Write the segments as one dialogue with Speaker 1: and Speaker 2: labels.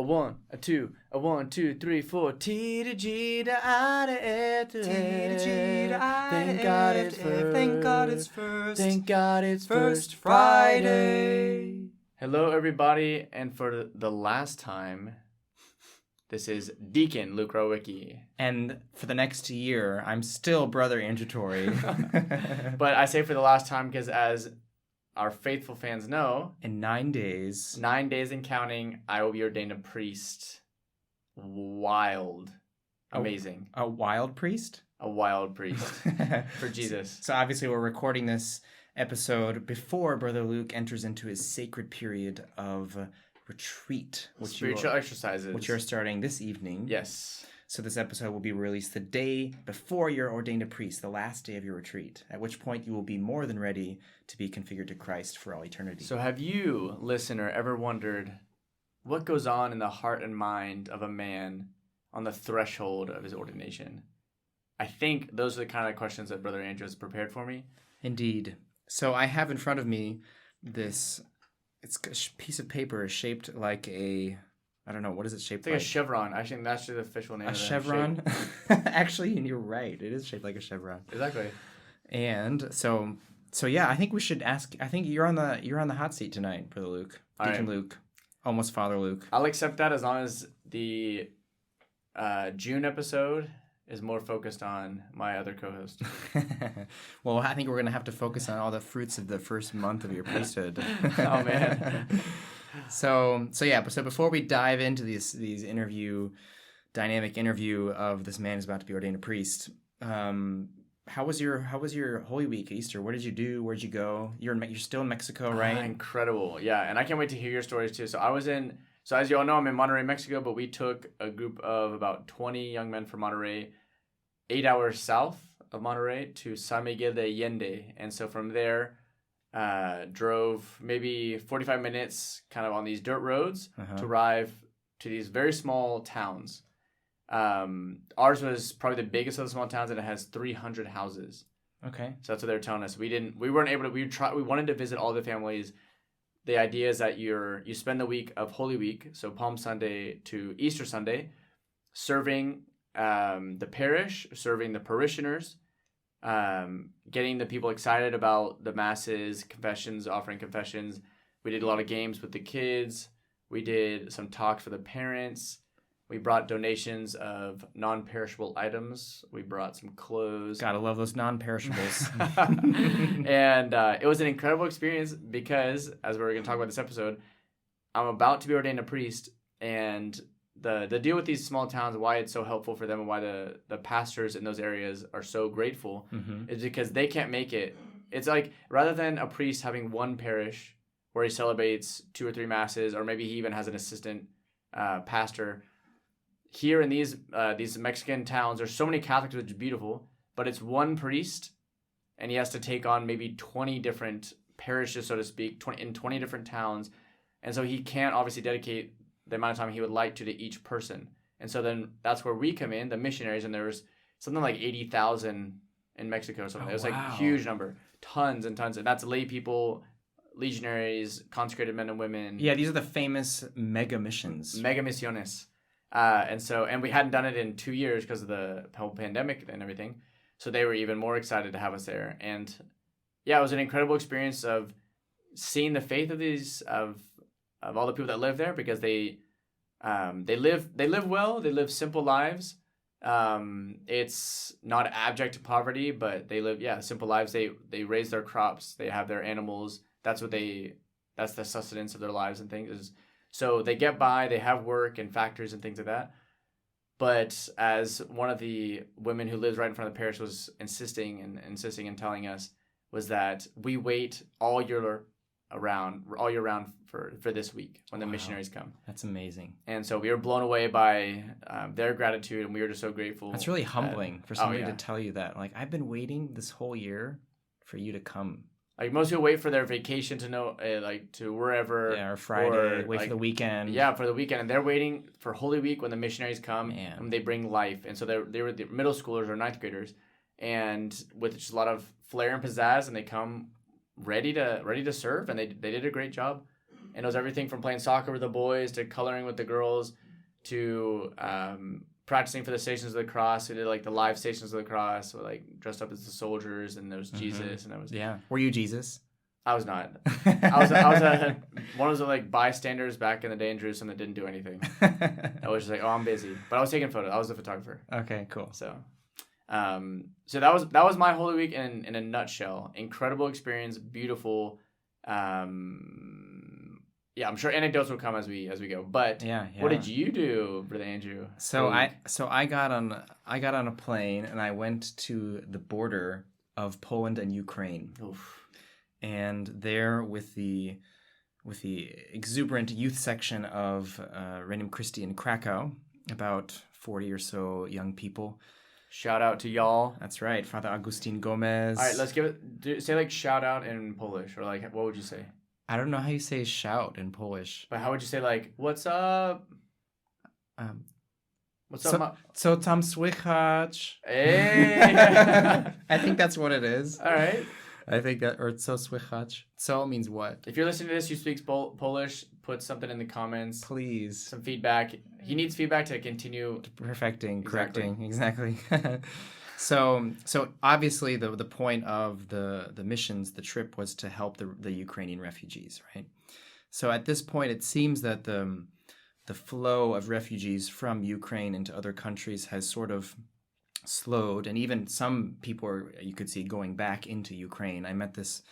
Speaker 1: 1, a 2, a 1, 2, 3, 4. T to G to I to F to F. Thank God it's first.
Speaker 2: Thank God it's first.
Speaker 1: Thank God it's
Speaker 2: First Friday.
Speaker 1: Hello, everybody, and for the last time, this is Deacon Luke.
Speaker 2: And for the next year, I'm still Brother Andrew Torrey.
Speaker 1: But I say for the last time because as our faithful fans know,
Speaker 2: in 9 days,
Speaker 1: 9 days and counting, I will be ordained a priest. Wild. Amazing.
Speaker 2: A wild priest?
Speaker 1: A wild priest for Jesus.
Speaker 2: So obviously we're recording this episode before Brother Luke enters into his sacred period of retreat.
Speaker 1: Spiritual exercises.
Speaker 2: Which you're starting this evening.
Speaker 1: Yes.
Speaker 2: So this episode will be released the day before you're ordained a priest, the last day of your retreat, at which point you will be more than ready to be configured to Christ for all eternity.
Speaker 1: So have you, listener, ever wondered what goes on in the heart and mind of a man on the threshold of his ordination? I think those are the kind of questions that Brother Andrew has prepared for me.
Speaker 2: Indeed. So I have in front of me this, it's a piece of paper shaped like a, I don't know, what is it shaped like?
Speaker 1: It's like a chevron. I think that's the official name of it.
Speaker 2: A chevron? Actually, you're right. It is shaped like a chevron.
Speaker 1: Exactly.
Speaker 2: And so yeah, I think we should ask, I think you're on the hot seat tonight, Brother Luke. Deacon Luke. Almost Father Luke.
Speaker 1: I'll accept that as long as the June episode is more focused on my other co-host.
Speaker 2: Well, I think we're going to have to focus on all the fruits of the first month of your priesthood.
Speaker 1: Oh, man.
Speaker 2: So before we dive into these dynamic interview of this man who's about to be ordained a priest, how was your Holy Week, Easter? What did you do? Where'd you go? You're still in Mexico, right?
Speaker 1: Incredible. Yeah, and I can't wait to hear your stories too. So as you all know, I'm in Monterrey, Mexico, but we took a group of about 20 young men from Monterrey, 8 hours south of Monterrey to San Miguel de Allende. And so from there, drove maybe 45 minutes kind of on these dirt roads to arrive to these very small towns. Ours was probably the biggest of the small towns, and it has 300 houses.
Speaker 2: Okay. We
Speaker 1: So that's what they're telling us. We weren't able to, we wanted to visit all the families. The idea is that you spend the week of Holy Week, so Palm Sunday to Easter Sunday, serving the parish, serving the parishioners, getting the people excited about the masses, confessions, offering confessions. We did a lot of games with the kids. We did some talks for the parents. We brought donations of non-perishable items. We brought some clothes.
Speaker 2: Gotta love those non-perishables.
Speaker 1: And it was an incredible experience because, as we're going to talk about this episode, I'm about to be ordained a priest. And the deal with these small towns, why it's so helpful for them and why the pastors in those areas are so grateful is because they can't make it. It's like rather than a priest having one parish where he celebrates 2 or 3 masses, or maybe he even has an assistant pastor. Here in these Mexican towns, there's so many Catholics, which is beautiful, but it's one priest, and he has to take on maybe 20 different parishes, so to speak, in 20 different towns, and so he can't obviously dedicate the amount of time he would like to each person. And so then that's where we come in, the missionaries, and there's something like 80,000 in Mexico or something. It was like a huge number, tons and tons, and that's lay people, legionaries, consecrated men and women.
Speaker 2: Yeah, these are the famous mega missions.
Speaker 1: Mega misiones. And we hadn't done it in 2 years because of the whole pandemic and everything. So they were even more excited to have us there. And yeah, it was an incredible experience of seeing the faith of these, of all the people that live there, because they live well, they live simple lives. It's not abject poverty, but they live, simple lives. They raise their crops, they have their animals. That's the sustenance of their lives and things. So they get by, they have work and factories and things like that. But as one of the women who lives right in front of the parish was insisting and telling us, was that we wait all year round for this week when the missionaries come.
Speaker 2: That's amazing.
Speaker 1: And so we were blown away by their gratitude, and we were just so grateful.
Speaker 2: That's really humbling for somebody to tell you that. Like, I've been waiting this whole year for you to come.
Speaker 1: Like, most people wait for their vacation to know, to wherever.
Speaker 2: Yeah, or Friday, wait for the weekend.
Speaker 1: Yeah, for the weekend. And they're waiting for Holy Week when the missionaries come and they bring life. And so they were the middle schoolers or ninth graders, and with just a lot of flair and pizzazz, and they come ready to serve, and they did a great job. And it was everything from playing soccer with the boys to coloring with the girls to practicing for the Stations of the Cross. We did like the live Stations of the Cross. We like dressed up as the soldiers, and there was Jesus, and I was
Speaker 2: Were you Jesus?
Speaker 1: I was not. I was one of those like bystanders back in the day in Jerusalem that didn't do anything. I was just like, oh, I'm busy, but I was taking photos. I was the photographer.
Speaker 2: Okay, cool.
Speaker 1: So that was my Holy Week in a nutshell. Incredible experience, beautiful. Yeah, I'm sure anecdotes will come as we go. But what did you do, Brother Andrew?
Speaker 2: So I got on a plane and I went to the border of Poland and Ukraine.
Speaker 1: Oof.
Speaker 2: And there with the exuberant youth section of Regnum Christi in Krakow, about 40 or so young people.
Speaker 1: Shout out to y'all.
Speaker 2: That's right, Father Agustin Gomez.
Speaker 1: All right, let's say like shout out in Polish, or like what would you say?
Speaker 2: I don't know how you say shout in Polish.
Speaker 1: But how would you say like what's up? What's up?
Speaker 2: Co tam słychać?
Speaker 1: Hey.
Speaker 2: I think that's what it is.
Speaker 1: All right.
Speaker 2: I think that, or co słychać. Co means what?
Speaker 1: If you're listening to this, you speak Polish, put something in the comments.
Speaker 2: Please.
Speaker 1: Some feedback. He needs feedback to continue.
Speaker 2: Perfecting, correcting. Exactly. So obviously the point of the missions, the trip, was to help the Ukrainian refugees, right? So at this point, it seems that the flow of refugees from Ukraine into other countries has sort of slowed, and even some people are, you could see, going back into Ukraine. I met this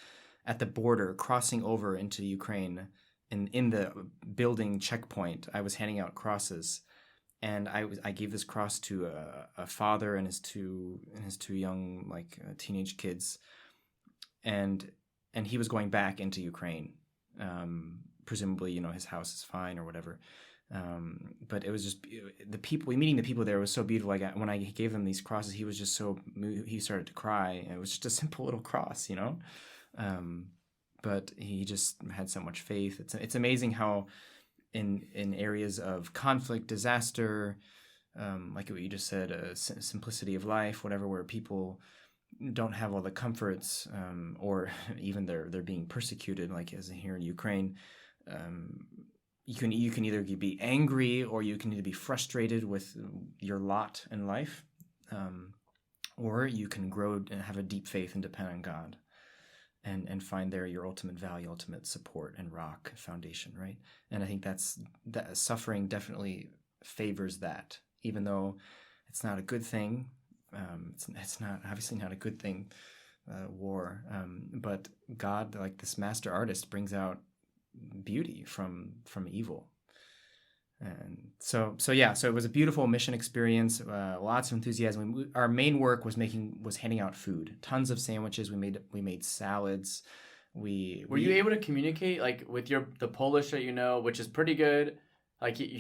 Speaker 2: at the border, crossing over into Ukraine, in the building checkpoint. I was handing out crosses, and I gave this cross to a father and his two young teenage kids, and he was going back into Ukraine. Presumably, his house is fine or whatever. But it was just meeting the people there was so beautiful. When I gave them these crosses, he was just he started to cry. It was just a simple little cross, but he just had so much faith. It's amazing how in areas of conflict, disaster, like what you just said, simplicity of life, whatever, where people don't have all the comforts, or even they're being persecuted, like as here in Ukraine. You can either be angry, or you can either be frustrated with your lot in life, or you can grow and have a deep faith and depend on God, and find there your ultimate value, ultimate support and rock foundation, right? And I think that suffering definitely favors that, even though it's not a good thing. It's not obviously not a good thing, war, but God, like this master artist, brings out beauty from evil. And so it was a beautiful mission experience, lots of enthusiasm. Our main work was handing out food, tons of sandwiches. We made salads. Were you
Speaker 1: able to communicate with the Polish that which is pretty good?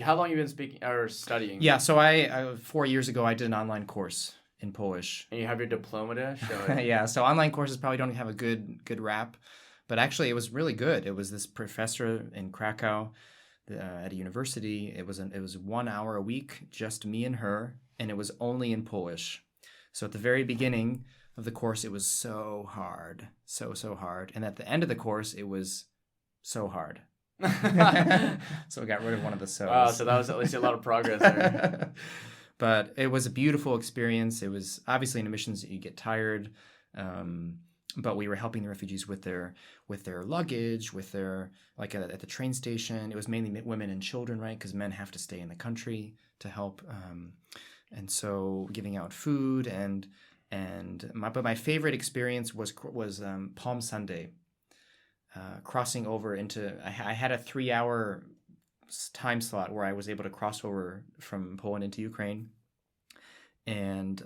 Speaker 1: How long have you been speaking or studying?
Speaker 2: Yeah, so I 4 years ago I did an online course in Polish.
Speaker 1: And you have your diploma to show it?
Speaker 2: Yeah, so online courses probably don't have a good rap. But actually, it was really good. It was this professor in Krakow at a university. It was 1 hour a week, just me and her, and it was only in Polish. So at the very beginning of the course, it was so hard, so hard. And at the end of the course, it was so hard. So we got rid of one of the so's.
Speaker 1: Wow, so that was at least a lot of progress there.
Speaker 2: But it was a beautiful experience. It was obviously in missions you get tired. But we were helping the refugees with their luggage, with their at the train station. It was mainly women and children, right? Because men have to stay in the country to help, and so giving out food but my favorite experience was Palm Sunday, crossing over into. I had a 3-hour time slot where I was able to cross over from Poland into Ukraine, and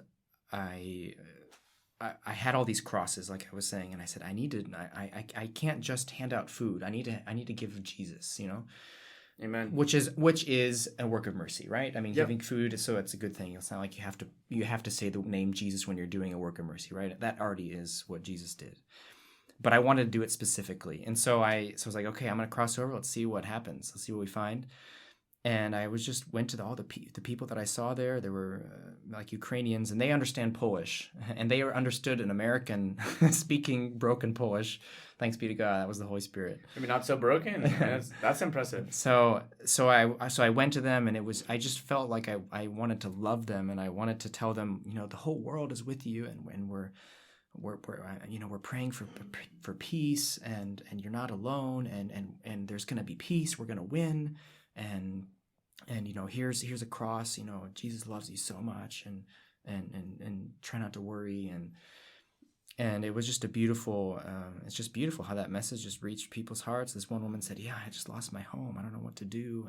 Speaker 2: I had all these crosses, like I was saying, and I said, I can't just hand out food. I need to give Jesus,
Speaker 1: Amen.
Speaker 2: Which is a work of mercy, right? I mean,
Speaker 1: Yep.
Speaker 2: Giving food, so it's a good thing. It's not like you have to say the name Jesus when you're doing a work of mercy, right? That already is what Jesus did. But I wanted to do it specifically, and so I was like, okay, I'm gonna cross over. Let's see what happens. Let's see what we find. And I was just went to all the people that I saw there. There were like Ukrainians, and they understand Polish, and they understood an American speaking broken Polish. Thanks be to God, that was the Holy Spirit.
Speaker 1: I mean, not so broken. That's impressive.
Speaker 2: So I went to them, and I just felt like I wanted to love them, and I wanted to tell them, the whole world is with you, and we're praying for peace, and you're not alone, and there's gonna be peace. We're gonna win, and here's a cross. Jesus loves you so much, and try not to worry, and it was just a beautiful. It's just beautiful how that message just reached people's hearts. This one woman said, "Yeah, I just lost my home. I don't know what to do,"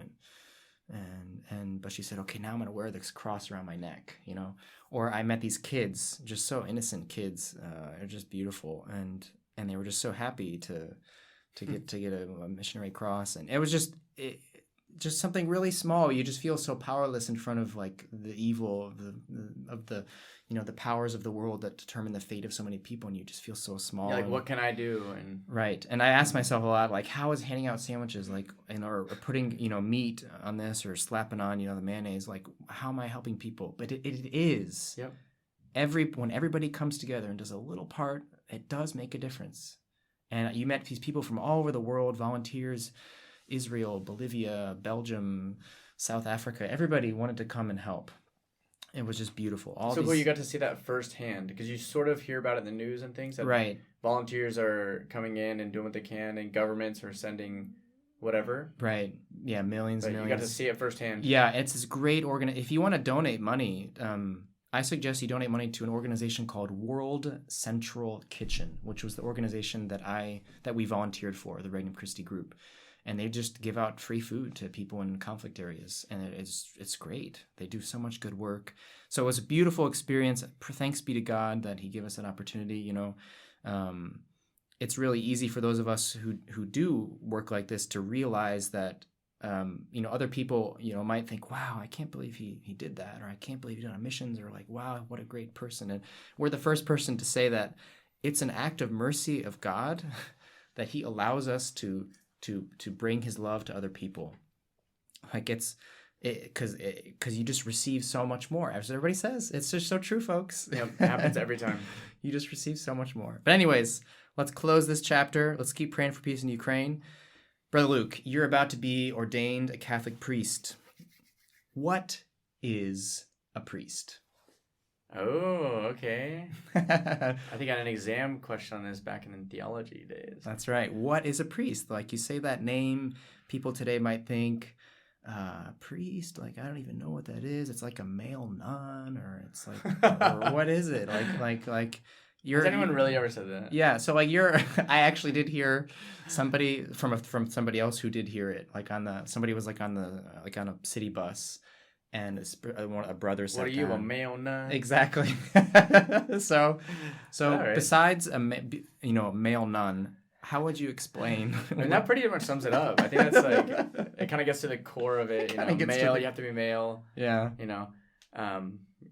Speaker 2: but she said, "Okay, now I'm gonna wear this cross around my neck," Or I met these kids, just so innocent kids. They're just beautiful, and they were just so happy to get a missionary cross, and it was just something really small. You just feel so powerless in front of like the evil of the the powers of the world that determine the fate of so many people, and you just feel so small.
Speaker 1: Yeah, like, what can I do? And
Speaker 2: right. And I asked myself a lot, like, how is handing out sandwiches, like, or putting meat on this, or slapping on the mayonnaise, like, how am I helping people? But it is.
Speaker 1: Yep.
Speaker 2: When everybody comes together and does a little part, it does make a difference. And you met these people from all over the world, volunteers, Israel, Bolivia, Belgium, South Africa. Everybody wanted to come and help. It was just beautiful.
Speaker 1: Cool. You got to see that firsthand, because you sort of hear about it in the news and things. That
Speaker 2: right.
Speaker 1: Volunteers are coming in and doing what they can, and governments are sending whatever.
Speaker 2: Right. Yeah, millions and millions.
Speaker 1: You got to see it firsthand.
Speaker 2: Yeah, it's this great If you want to donate money, I suggest you donate money to an organization called World Central Kitchen, which was the organization that we volunteered for, the Regnum Christi group. And they just give out free food to people in conflict areas, and it's great. They do so much good work. So it was a beautiful experience. Thanks be to God that He gave us that opportunity. It's really easy for those of us who do work like this to realize that other people might think, wow, I can't believe he did that, or I can't believe he did on missions, or like, wow, what a great person. And we're the first person to say that it's an act of mercy of God that He allows us to bring His love to other people. Like because you just receive so much more. As everybody says, it's just so true, folks.
Speaker 1: Yeah, it happens every time.
Speaker 2: You just receive so much more. But anyways, let's close this chapter. Let's keep praying for peace in Ukraine. Brother Luke, you're about to be ordained a Catholic priest. What is a priest?
Speaker 1: Oh, okay. I think I had an exam question on this back in theology days.
Speaker 2: That's right. What is a priest? Like, you say that name, people today might think, priest, like, I don't even know what that is. It's like a male nun, or it's like, or what is it? Like
Speaker 1: Has anyone really ever said that?
Speaker 2: Yeah. So like I actually did hear somebody from somebody else who did hear it. Like somebody was like on a city bus. And a brother said,
Speaker 1: "What are you, a male nun?"
Speaker 2: Exactly. So right. Besides a male nun, how would you explain?
Speaker 1: I mean, that pretty much sums it up. I think that's like it kind of gets to the core of it. Male, you have to be male.
Speaker 2: Yeah.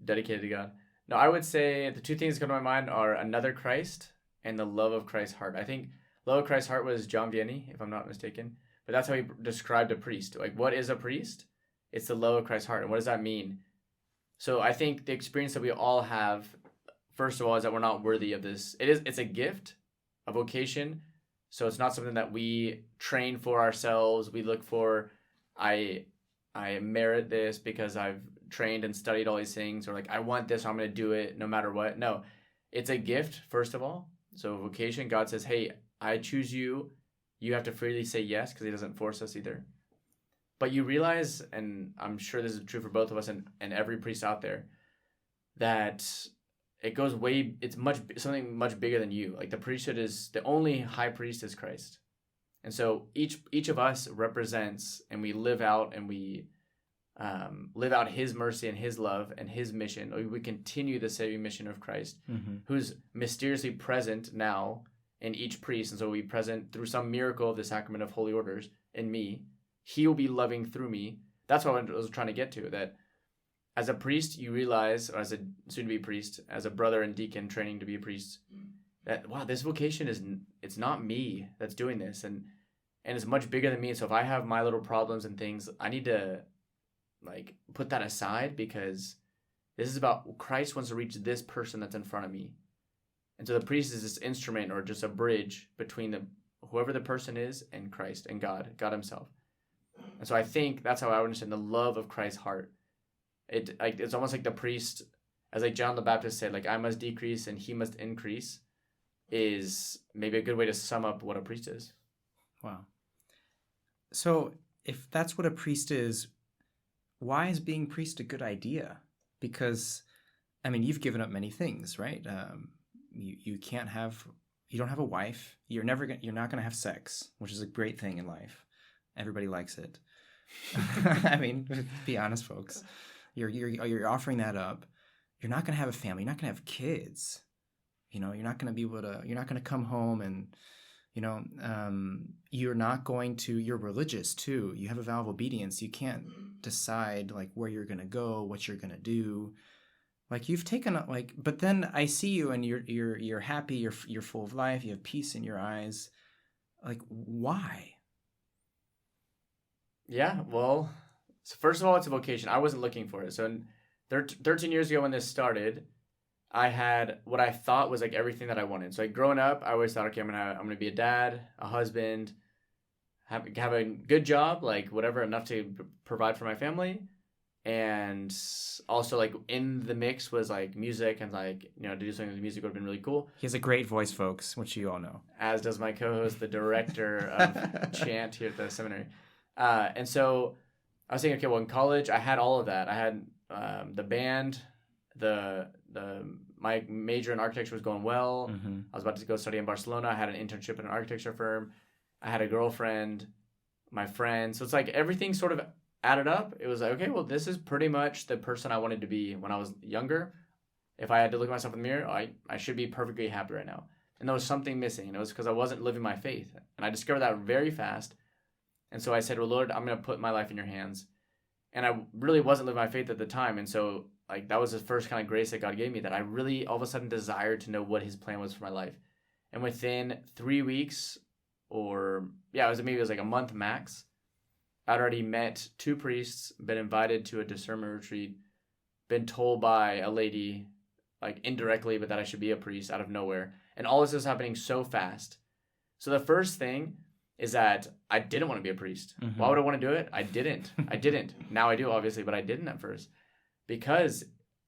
Speaker 1: Dedicated to God. No, I would say the two things that come to my mind are another Christ and the love of Christ's heart. I think love of Christ's heart was John Vianney, if I'm not mistaken. But that's how he described a priest. Like, what is a priest? It's the love of Christ's heart. And what does that mean? So I think the experience that we all have, first of all, is that we're not worthy of this. It's a gift, a vocation. So it's not something that we train for ourselves. We look for, I merit this because I've trained and studied all these things, or like, I want this, so I'm going to do it no matter what. No, it's a gift, first of all. So vocation, God says, hey, I choose you. You have to freely say yes, because He doesn't force us either. But you realize, and I'm sure this is true for both of us and every priest out there, that it goes it's something much bigger than you. Like, the priesthood is, the only high priest is Christ. And so each of us represents, and we live out, and we live out His mercy and His love and His mission. We continue the saving mission of Christ, who's mysteriously present now in each priest. And so we present through some miracle of the sacrament of holy orders in me. He will be loving through me. That's what I was trying to get to, that as a priest, you realize, or as a soon-to-be priest, as a brother and deacon training to be a priest, that, wow, this vocation it's not me that's doing this, and it's much bigger than me. So if I have my little problems and things, I need to like put that aside, because this is about Christ wants to reach this person that's in front of me. And so the priest is this instrument or just a bridge between whoever the person is and Christ and God himself. And so I think that's how I would understand the love of Christ's heart. It's almost like the priest, as like John the Baptist said, like I must decrease and he must increase, is maybe a good way to sum up what a priest is.
Speaker 2: Wow. So if that's what a priest is, why is being priest a good idea? Because, I mean, you've given up many things, right? You don't have a wife. You're not gonna have sex, which is a great thing in life. Everybody likes it. I mean, to be honest, folks, you're offering that up. You're not gonna have a family. You're not gonna have kids. You know, you're not gonna come home and, you know, you're religious too. You have a vow of obedience. You can't decide like where you're gonna go, what you're gonna do. Like you've taken like, but then I see you and you're happy. You're full of life. You have peace in your eyes. Like, why?
Speaker 1: Yeah, well, so first of all, it's a vocation. I wasn't looking for it. So 13 years ago when this started, I had what I thought was like everything that I wanted. So like growing up, I always thought, okay, I'm gonna be a dad, a husband, have a good job, like whatever, enough to provide for my family. And also like in the mix was like music, and like, you know, to do something with music would have been really cool.
Speaker 2: He has a great voice, folks, which you all know.
Speaker 1: As does my co-host, the director of chant here at the seminary. And so I was thinking, okay, well in college I had all of that. I had the band, my major in architecture was going well. Mm-hmm. I was about to go study in Barcelona. I had an internship in an architecture firm. I had a girlfriend, my friends. So it's like everything sort of added up. It was like, okay, well, this is pretty much the person I wanted to be when I was younger. If I had to look at myself in the mirror, I should be perfectly happy right now. And there was something missing, and it was because I wasn't living my faith. And I discovered that very fast. And so I said, well, Lord, I'm going to put my life in your hands. And I really wasn't living my faith at the time. And so like that was the first kind of grace that God gave me, that I really all of a sudden desired to know what his plan was for my life. And within 3 weeks, maybe it was like a month max, I'd already met 2 priests, been invited to a discernment retreat, been told by a lady, like indirectly, but that I should be a priest out of nowhere. And all this is happening so fast. So the first thing is that I didn't want to be a priest. Mm-hmm. Why would I want to do it? I didn't. Now I do, obviously, but I didn't at first. Because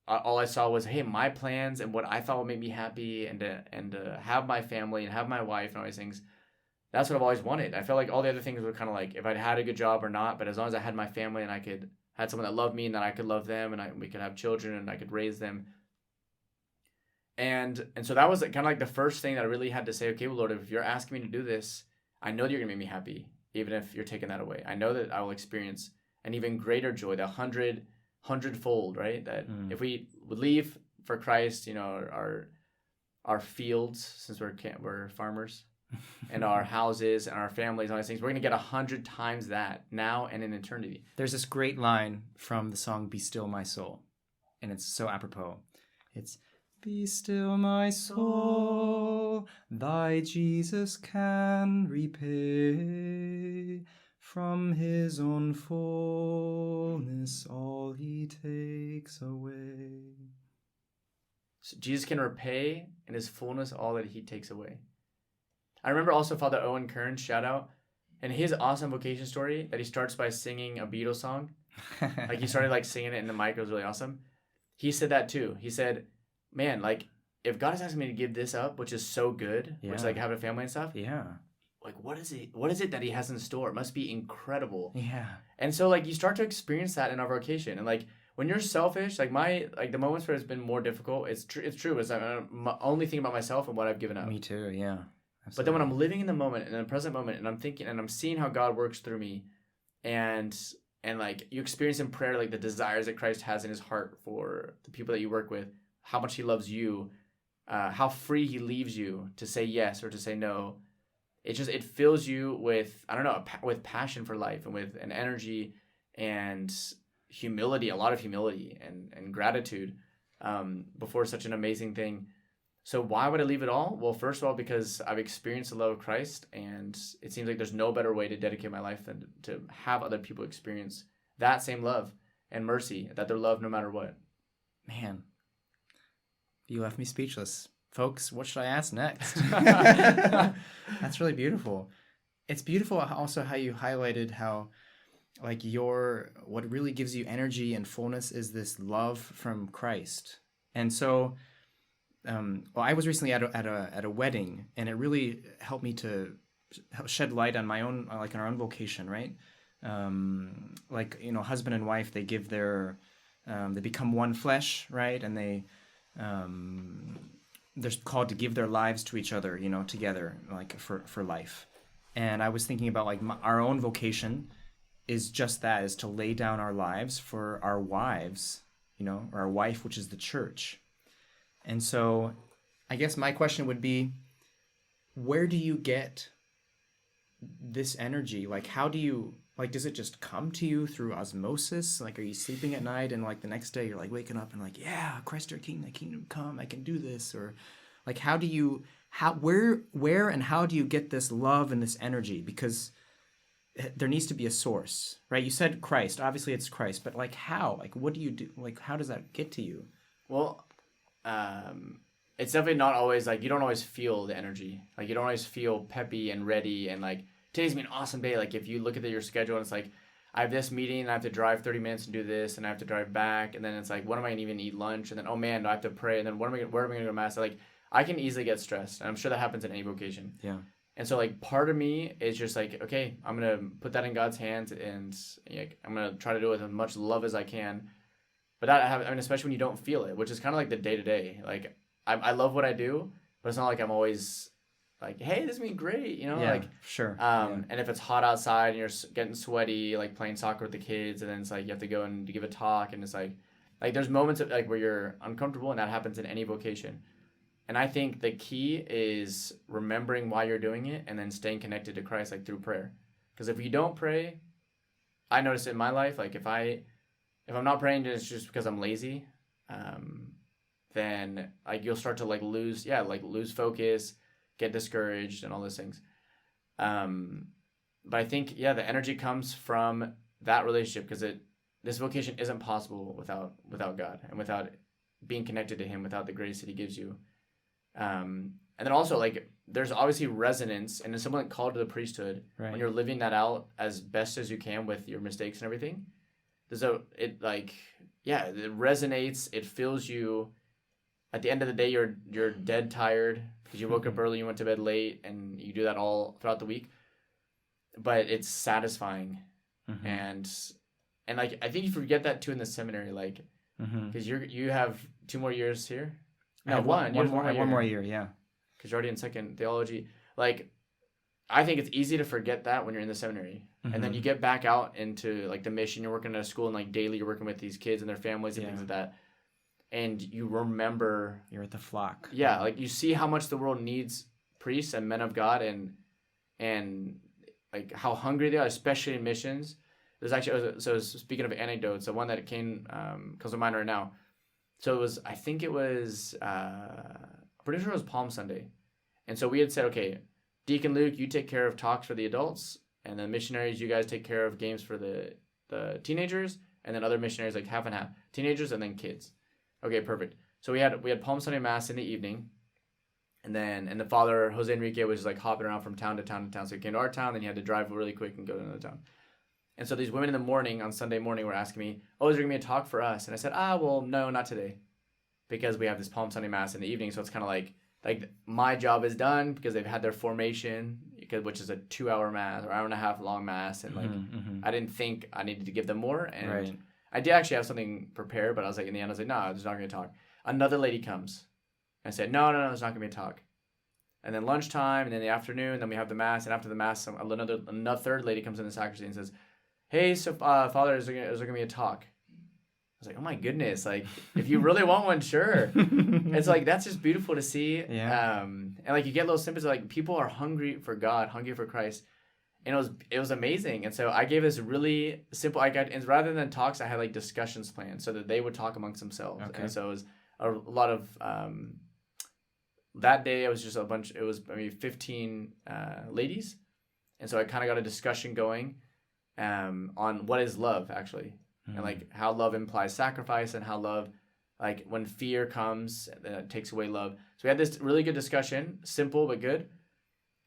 Speaker 1: all I saw was, hey, my plans and what I thought would make me happy, and to have my family and have my wife and all these things, that's what I've always wanted. I felt like all the other things were kind of like if I'd had a good job or not, but as long as I had my family and I had someone that loved me and that I could love them, and we could have children and I could raise them. And so that was kind of like the first thing that I really had to say, okay, well, Lord, if you're asking me to do this, I know that you're going to make me happy, even if you're taking that away. I know that I will experience an even greater joy, the hundredfold, right? That if we would leave for Christ, you know, our fields, since we're farmers, and our houses and our families and all these things, we're going to get 100 times that now and in eternity.
Speaker 2: There's this great line from the song Be Still My Soul, and it's so apropos. It's, be still my soul, thy Jesus can repay. From his own fullness all he takes away.
Speaker 1: So Jesus can repay in his fullness all that he takes away. I remember also Father Owen Kern, shout out, and his awesome vocation story that he starts by singing a Beatles song. Like he started like singing it in the mic. It was really awesome. He said that too. He said, man, like if God is asking me to give this up, which is so good, which is like having a family and stuff.
Speaker 2: Yeah.
Speaker 1: Like what is it that he has in store? It must be incredible.
Speaker 2: Yeah.
Speaker 1: And so like you start to experience that in our vocation. And like when you're selfish, like the moments where it's been more difficult, it's true. It's like I'm only thinking about myself and what I've given up.
Speaker 2: Me too, yeah. Absolutely.
Speaker 1: But then when I'm living in the moment, in the present moment, and I'm thinking and I'm seeing how God works through me, and like you experience in prayer like the desires that Christ has in his heart for the people that you work with, how much he loves you, how free he leaves you to say yes or to say no. It fills you with, I don't know, with passion for life and with an energy and humility, a lot of humility and gratitude before such an amazing thing. So why would I leave it all? Well, first of all, because I've experienced the love of Christ, and it seems like there's no better way to dedicate my life than to have other people experience that same love. and mercy, that they're loved no matter what.
Speaker 2: Man, you left me speechless. Folks, what should I ask next? That's really beautiful. It's beautiful also how you highlighted how like what really gives you energy and fullness is this love from Christ. And so I was recently at a wedding, and it really helped me to shed light on my own, like on our own vocation, right? Like, you know, husband and wife, they give they become one flesh, right? And they're called to give their lives to each other, you know, together, like for life. And I was thinking about like our own vocation is just that, is to lay down our lives for our wives, you know, or our wife, which is the church. And so I guess my question would be, where do you get this energy? Like, how do you, like, does it just come to you through osmosis? Like, are you sleeping at night and like the next day you're like waking up and like, yeah, Christ our King, thy kingdom come, I can do this? Or like, where and how do you get this love and this energy? Because there needs to be a source, right? You said Christ, obviously it's Christ, but like how? Like, what do you do? Like, how does that get to you?
Speaker 1: Well, it's definitely not always like, you don't always feel the energy. Like, you don't always feel peppy and ready and like, today's gonna be an awesome day. Like, if you look at your schedule and it's like, I have this meeting and I have to drive 30 minutes and do this and I have to drive back, and then it's like, when am I gonna even eat lunch? And then, oh man, I have to pray, and then where am I gonna go to mass? Like, I can easily get stressed, and I'm sure that happens in any vocation.
Speaker 2: Yeah.
Speaker 1: And so like, part of me is just like, okay, I'm gonna put that in God's hands, and like, I'm gonna try to do it with as much love as I can. But especially when you don't feel it, which is kind of like the day to day. Like, I love what I do, but it's not like I'm always like, hey, this is gonna be great, you know?
Speaker 2: Yeah,
Speaker 1: like,
Speaker 2: sure.
Speaker 1: And if it's hot outside and you're getting sweaty, like playing soccer with the kids, and then it's like you have to go and give a talk, and it's like there's moments of, like, where you're uncomfortable, and that happens in any vocation. And I think the key is remembering why you're doing it, and then staying connected to Christ, like through prayer. Because if you don't pray, I notice it in my life, like if I'm not praying, it's just because I'm lazy, then like you'll start to like lose focus, get discouraged, and all those things. But I think, the energy comes from that relationship, because this vocation isn't possible without God, and without being connected to Him, without the grace that He gives you. And then also, like, there's obviously resonance, and as someone called to the priesthood,
Speaker 2: right,
Speaker 1: when you're living that out as best as you can with your mistakes and everything, it resonates, it fills you. At the end of the day, you're dead tired because you woke up early, you went to bed late, and you do that all throughout the week. But it's satisfying,
Speaker 2: mm-hmm.
Speaker 1: and like, I think you forget that too in the seminary, like, because you have 2 more years here.
Speaker 2: No, one more year, yeah.
Speaker 1: Because you're already in second theology. Like, I think it's easy to forget that when you're in the seminary, and then you get back out into like the mission. You're working at a school, and like daily you're working with these kids and their families and things like that. And you remember
Speaker 2: you're at the flock.
Speaker 1: Yeah, like you see how much the world needs priests and men of God, and like how hungry they are, especially in missions. There's actually, so speaking of anecdotes, the one that comes to mind right now. So I think it was pretty sure it was Palm Sunday, and so we had said, okay, Deacon Luke, you take care of talks for the adults, and then missionaries, you guys take care of games for the teenagers, and then other missionaries, like half and half, teenagers and then kids. Okay, perfect. So we had Palm Sunday Mass in the evening, and the father, Jose Enrique, was like hopping around from town to town to town. So he came to our town, then he had to drive really quick and go to another town. And so these women in the morning, on Sunday morning, were asking me, oh, is there going to be a talk for us? And I said, well, no, not today, because we have this Palm Sunday Mass in the evening. So it's kind of like my job is done, because they've had their formation, which is a 2-hour Mass or 1.5-hour long Mass. And I didn't think I needed to give them more. And right. I did actually have something prepared, but I was like, in the end, I was like, no, there's not going to talk. Another lady comes. I said, no, there's not going to be a talk. And then lunchtime, and then the afternoon, then we have the Mass. And after the Mass, another third lady comes in the sacristy and says, hey, so Father, is there going to be a talk? I was like, oh my goodness, like, if you really want one, sure. It's like, that's just beautiful to see.
Speaker 2: Yeah.
Speaker 1: And like, you get little snippets of like, people are hungry for God, hungry for Christ. And it was amazing. And so I gave this really simple, and rather than talks, I had like discussions planned so that they would talk amongst themselves. Okay. And so it was a lot of, that day it was just it was maybe 15 ladies. And so I kind of got a discussion going on what is love, actually. and like how love implies sacrifice, and how love, like when fear comes, it takes away love. So we had this really good discussion, simple but good.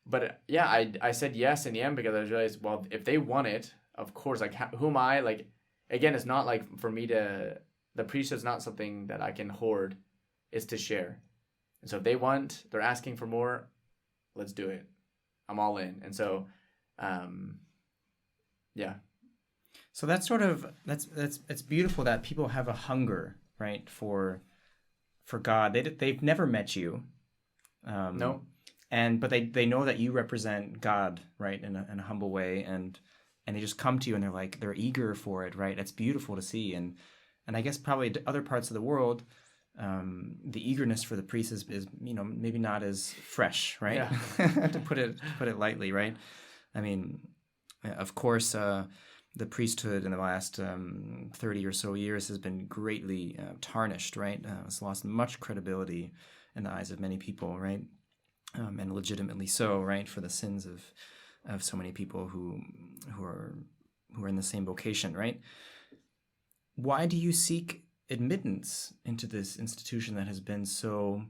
Speaker 1: But yeah, I said yes in the end because I realized, well, if they want it, of course, like who am I? Like, again, it's not like for me to, the priesthood's not something that I can hoard, it's to share. And so if they want, they're asking for more, let's do it. I'm all in. And so, yeah.
Speaker 2: So that's sort of, it's beautiful that people have a hunger, right, for God. They've never met you.
Speaker 1: No.
Speaker 2: But they know that you represent God, right, in a humble way, and they just come to you and they're eager for it, right? It's beautiful to see, and I guess probably other parts of the world, the eagerness for the priest is maybe not as fresh, right? Yeah. to put it lightly, right? I mean, of course, the priesthood in the last 30 or so years has been greatly tarnished, right? It's lost much credibility in the eyes of many people, right? And legitimately so, right, for the sins of so many people who are in the same vocation, right? Why do you seek admittance into this institution that has been so,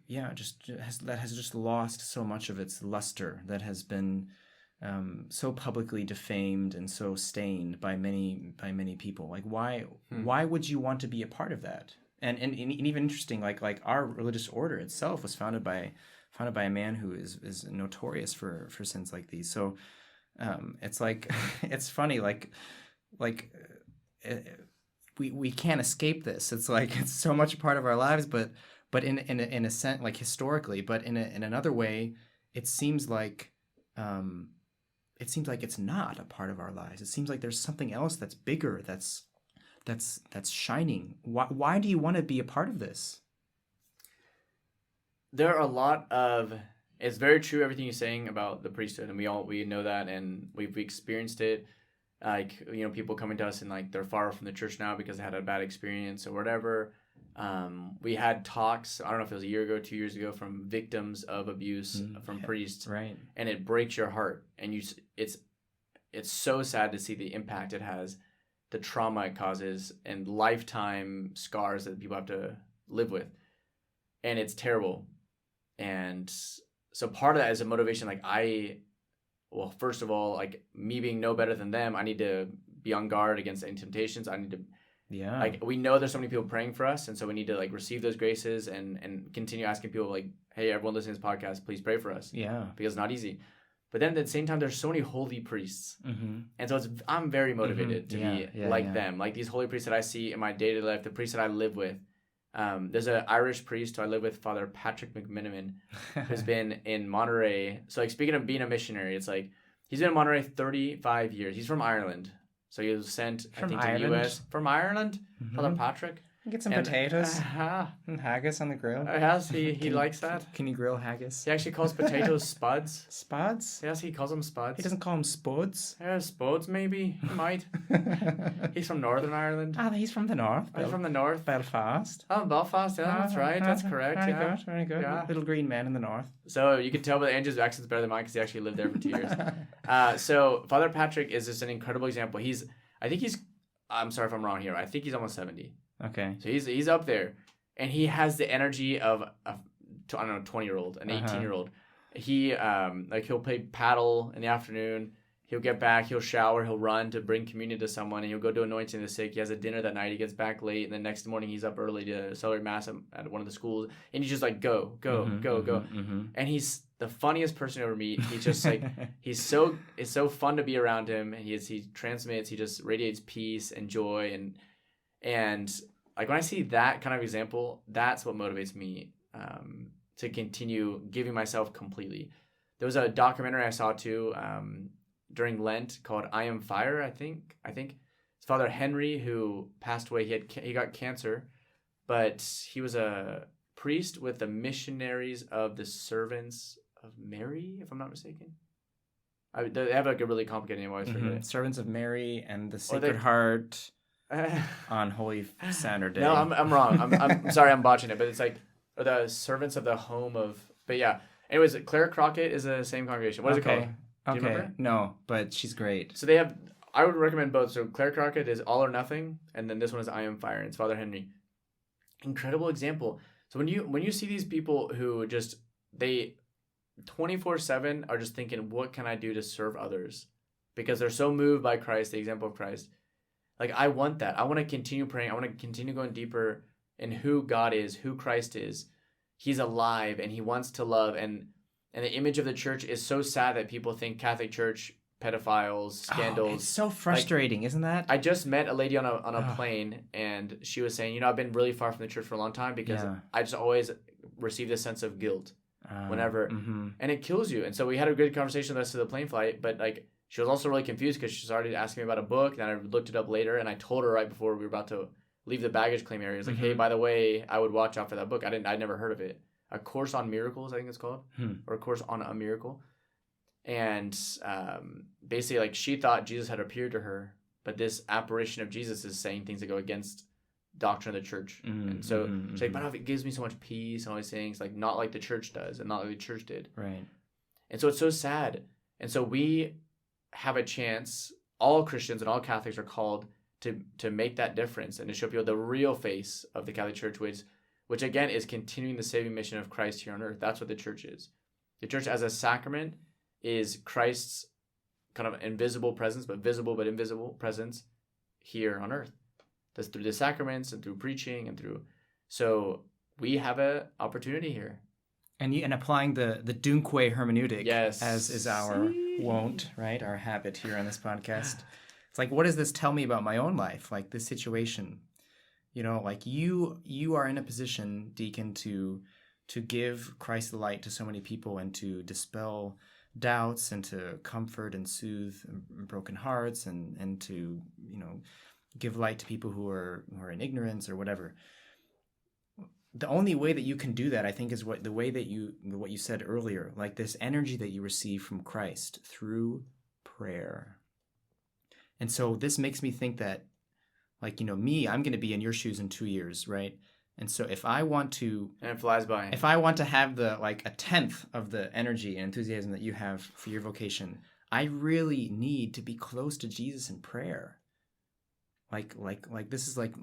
Speaker 2: that has just lost so much of its luster, that has been so publicly defamed and so stained by many people? Like, why would you want to be a part of that? And even interesting, like our religious order itself was founded by a man who is notorious for sins like these. So it's like it's funny, we can't escape this. It's like it's so much a part of our lives, but in a sense, like historically, but in another way, it seems like it's not a part of our lives. It seems like there's something else that's bigger, that's shining. Why do you want to be a part of this?
Speaker 1: There are a lot of, it's very true everything you're saying about the priesthood, and we know that, and we've experienced it. Like, people coming to us and like they're far from the church now because they had a bad experience or whatever. We had talks, I don't know if it was a year ago, 2 years ago, from victims of abuse from priests,
Speaker 2: right? And
Speaker 1: it breaks your heart, and it's so sad to see the impact it has, the trauma it causes, and lifetime scars that people have to live with, and it's terrible. And so part of that is a motivation. Like first of all, like me being no better than them, I need to be on guard against any temptations. I need to, like, we know there's so many people praying for us, and so we need to like receive those graces and continue asking people like, hey, everyone listening to this podcast, please pray for us. Yeah, because it's not easy. But then at the same time, there's so many holy priests. And so I'm very motivated to be like them. Like these holy priests that I see in my day-to-day life, the priests that I live with. There's an Irish priest who I live with, Father Patrick Mcminiman, who's been in Monterey. So like, speaking of being a missionary, it's like he's been in Monterey 35 years. He's from Ireland. So he was sent, I think, to the U.S. From Ireland, Father Patrick.
Speaker 2: Get some potatoes and haggis on the grill.
Speaker 1: Yes, he likes that.
Speaker 2: Can you grill haggis?
Speaker 1: He actually calls potatoes spuds.
Speaker 2: Spuds?
Speaker 1: Yes, he calls them spuds.
Speaker 2: He doesn't call them spuds?
Speaker 1: Yeah, spuds maybe. He might. He's from Northern Ireland.
Speaker 2: He's from the north.
Speaker 1: He's from the north.
Speaker 2: Belfast.
Speaker 1: Oh, Belfast. Yeah, that's right. That's correct.
Speaker 2: Very good. Yeah. Little green man in the north.
Speaker 1: So you can tell by Andrew's accent's better than mine because he actually lived there for 2 years. So Father Patrick is just an incredible example. I'm sorry if I'm wrong here. I think he's almost 70.
Speaker 2: Okay.
Speaker 1: So he's up there, and he has the energy of I don't know, 20-year-old, an 18-year-old. He he'll play paddle in the afternoon. He'll get back, he'll shower, he'll run to bring communion to someone, and he'll go do anointing the sick. He has a dinner that night. He gets back late, and the next morning he's up early to celebrate mass at one of the schools, and he's just like go. And he's the funniest person you ever meet. He's just like it's so fun to be around him, and he transmits, he just radiates peace and joy, and like when I see that kind of example, that's what motivates me to continue giving myself completely. There was a documentary I saw too during Lent called I Am Fire, I think. It's Father Henry who passed away. He got cancer, but he was a priest with the missionaries of the Servants of Mary, if I'm not mistaken. They have like a really complicated name. I always forget it.
Speaker 2: Servants of Mary and the Sacred Heart on Holy Saturday.
Speaker 1: No, I'm wrong. I'm sorry, I'm botching it, but it's like the Servants of the Home of. But yeah. Anyways, Claire Crockett is the same congregation. What is it called?
Speaker 2: Do you remember? No, but she's great.
Speaker 1: So they have I would recommend both. So Claire Crockett is All or Nothing, and then this one is I Am Fire. It's Father Henry. Incredible example. So when you see these people who just they 24/7 are just thinking, what can I do to serve others? Because they're so moved by Christ, the example of Christ. Like, I want that. I want to continue praying. I want to continue going deeper in who God is, who Christ is. He's alive and he wants to love. And the image of the church is so sad that people think Catholic Church, pedophiles, scandals.
Speaker 2: It's so frustrating, isn't that?
Speaker 1: I just met a lady on a plane, and she was saying, I've been really far from the church for a long time because I just always received a sense of guilt whenever, and it kills you. And so we had a good conversation the rest of the plane flight, but like she was also really confused because she started asking me about a book, and I looked it up later, and I told her right before we were about to leave the baggage claim area, I was like, hey, by the way, I would watch out for that book. I'd never heard of it. A Course on Miracles, I think it's called, or A Course on a Miracle. And basically, like, she thought Jesus had appeared to her, but this apparition of Jesus is saying things that go against doctrine of the church. And so she's like, but it gives me so much peace and all these things, like, not like the church does and not like the church did.
Speaker 2: Right.
Speaker 1: And so it's so sad. And so we have a chance, all Christians and all Catholics are called to make that difference and to show people the real face of the Catholic Church, which again is continuing the saving mission of Christ here on earth. That's what the church is. The church as a sacrament is Christ's kind of invisible presence, but visible but invisible presence here on earth. That's through the sacraments and through preaching and through. So we have an opportunity here.
Speaker 2: And applying the Dunque hermeneutic,
Speaker 1: yes,
Speaker 2: as is our wont, right? Our habit here on this podcast. It's like, what does this tell me about my own life? Like this situation, like you are in a position, Deacon, to give Christ the light to so many people and to dispel doubts and to comfort and soothe broken hearts and to give light to people who are in ignorance or whatever. The only way that you can do that, I think, is what you said earlier, like this energy that you receive from Christ through prayer. And so this makes me think that, like, me, I'm going to be in your shoes in 2 years, right? And so if I want to...
Speaker 1: And it flies by.
Speaker 2: If I want to have a tenth of the energy and enthusiasm that you have for your vocation, I really need to be close to Jesus in prayer. Like this is like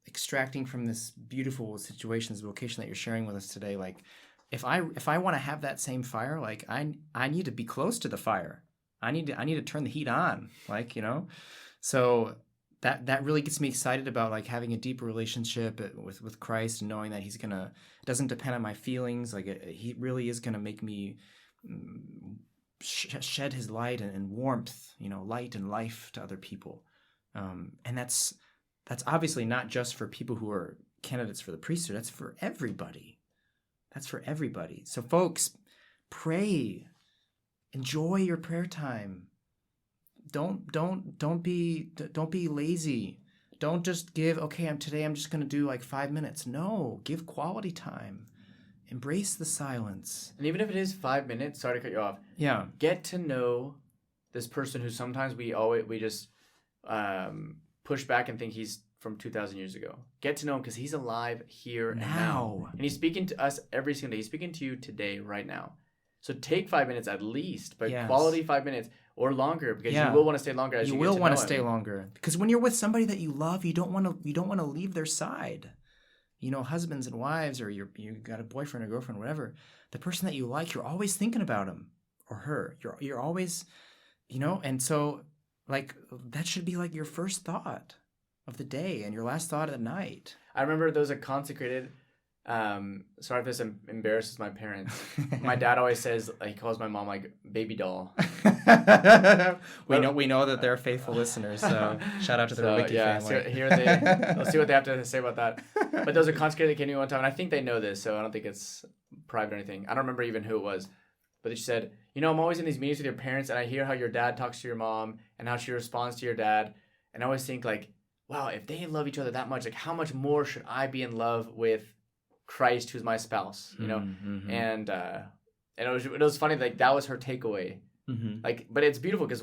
Speaker 2: extracting from this beautiful situation, this vocation that you're sharing with us today. Like, if I want to have that same fire, like I need to be close to the fire. I need to turn the heat on, So that really gets me excited about like having a deeper relationship with Christ and knowing that He's gonna, it doesn't depend on my feelings. Like He really is gonna make me shed His light and warmth, light and life to other people. And that's obviously not just for people who are candidates for the priesthood. That's for everybody. So folks, pray. Enjoy your prayer time. Don't be lazy. Don't just give, today I'm just going to do like 5 minutes. No, give quality time. Embrace the silence.
Speaker 1: And even if it is 5 minutes, sorry to cut you off.
Speaker 2: Yeah.
Speaker 1: Get to know this person who sometimes we just push back and think he's from 2,000 years ago. Get to know him because he's alive here now. And he's speaking to us every single day. He's speaking to you today, right now. So take 5 minutes at least, but quality 5 minutes or longer, because you will want to stay longer as you get to know him. You will want to
Speaker 2: stay longer because when you're with somebody that you love, you don't want to leave their side. Husbands and wives, or you got a boyfriend or girlfriend, whatever. The person that you like, you're always thinking about him or her. You're always, and so like that should be like your first thought of the day and your last thought of the night.
Speaker 1: I remember there was a consecrated. Sorry if this embarrasses my parents. My dad always says, he calls my mom like baby doll.
Speaker 2: we know that they're faithful listeners, so shout out to the Rubicki family.
Speaker 1: So let's see what they have to say about that. But there was a consecrated that came to me one time, and I think they know this, so I don't think it's private or anything. I don't remember even who it was, but she said, I'm always in these meetings with your parents, and I hear how your dad talks to your mom and how she responds to your dad, and I always think like, wow, if they love each other that much, like how much more should I be in love with Christ, who's my spouse, and it was funny, like that was her takeaway. Like, but it's beautiful because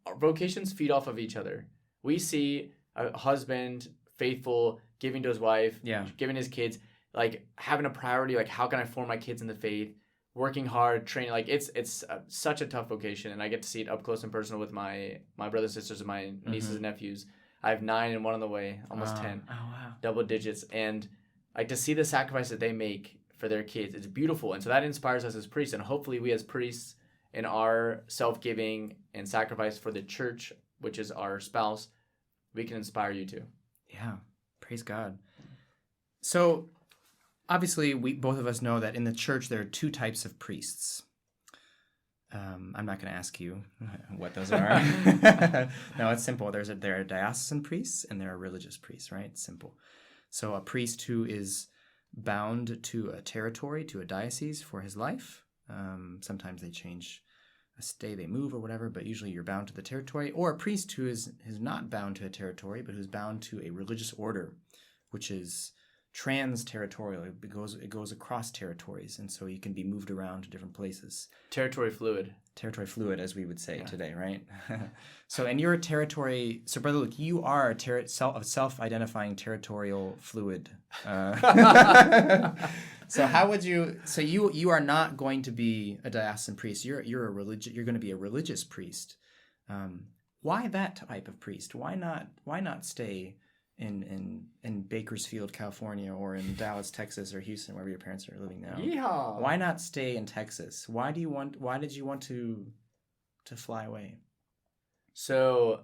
Speaker 1: our vocations feed off of each other. We see a husband faithful, giving to his wife, giving his kids, like having a priority, like how can I form my kids in the faith? working hard, training. Like it's such a tough vocation, and I get to see it up close and personal with my brothers and sisters and my nieces and nephews. I have 9 and 1 on the way, almost 10.
Speaker 2: Oh, wow.
Speaker 1: Double digits. And like to see the sacrifice that they make for their kids, it's beautiful. And so that inspires us as priests. And hopefully we as priests in our self-giving and sacrifice for the church, which is our spouse, we can inspire you too.
Speaker 2: Yeah. Praise God. So obviously we both of us know that in the church there are 2 types of priests. I'm not going to ask you what those are. No, it's simple. There are diocesan priests and there are religious priests, right? It's simple. So a priest who is bound to a territory, to a diocese for his life. Sometimes they change a stay, they move or whatever, but usually you're bound to the territory. Or a priest who is not bound to a territory, but who's bound to a religious order, which is trans-territorial. It goes across territories, and so you can be moved around to different places.
Speaker 1: Territory fluid, as
Speaker 2: we would say today, right? So in your territory, so Brother Luke, you are a self-identifying territorial fluid. So how would you? So you are not going to be a diocesan priest. You're going to be a religious priest. Why that type of priest? Why not stay in Bakersfield, California, or in Dallas, Texas, or Houston, wherever your parents are living now?
Speaker 1: Yeehaw.
Speaker 2: Why not stay in Texas? Why did you want to fly away?
Speaker 1: So,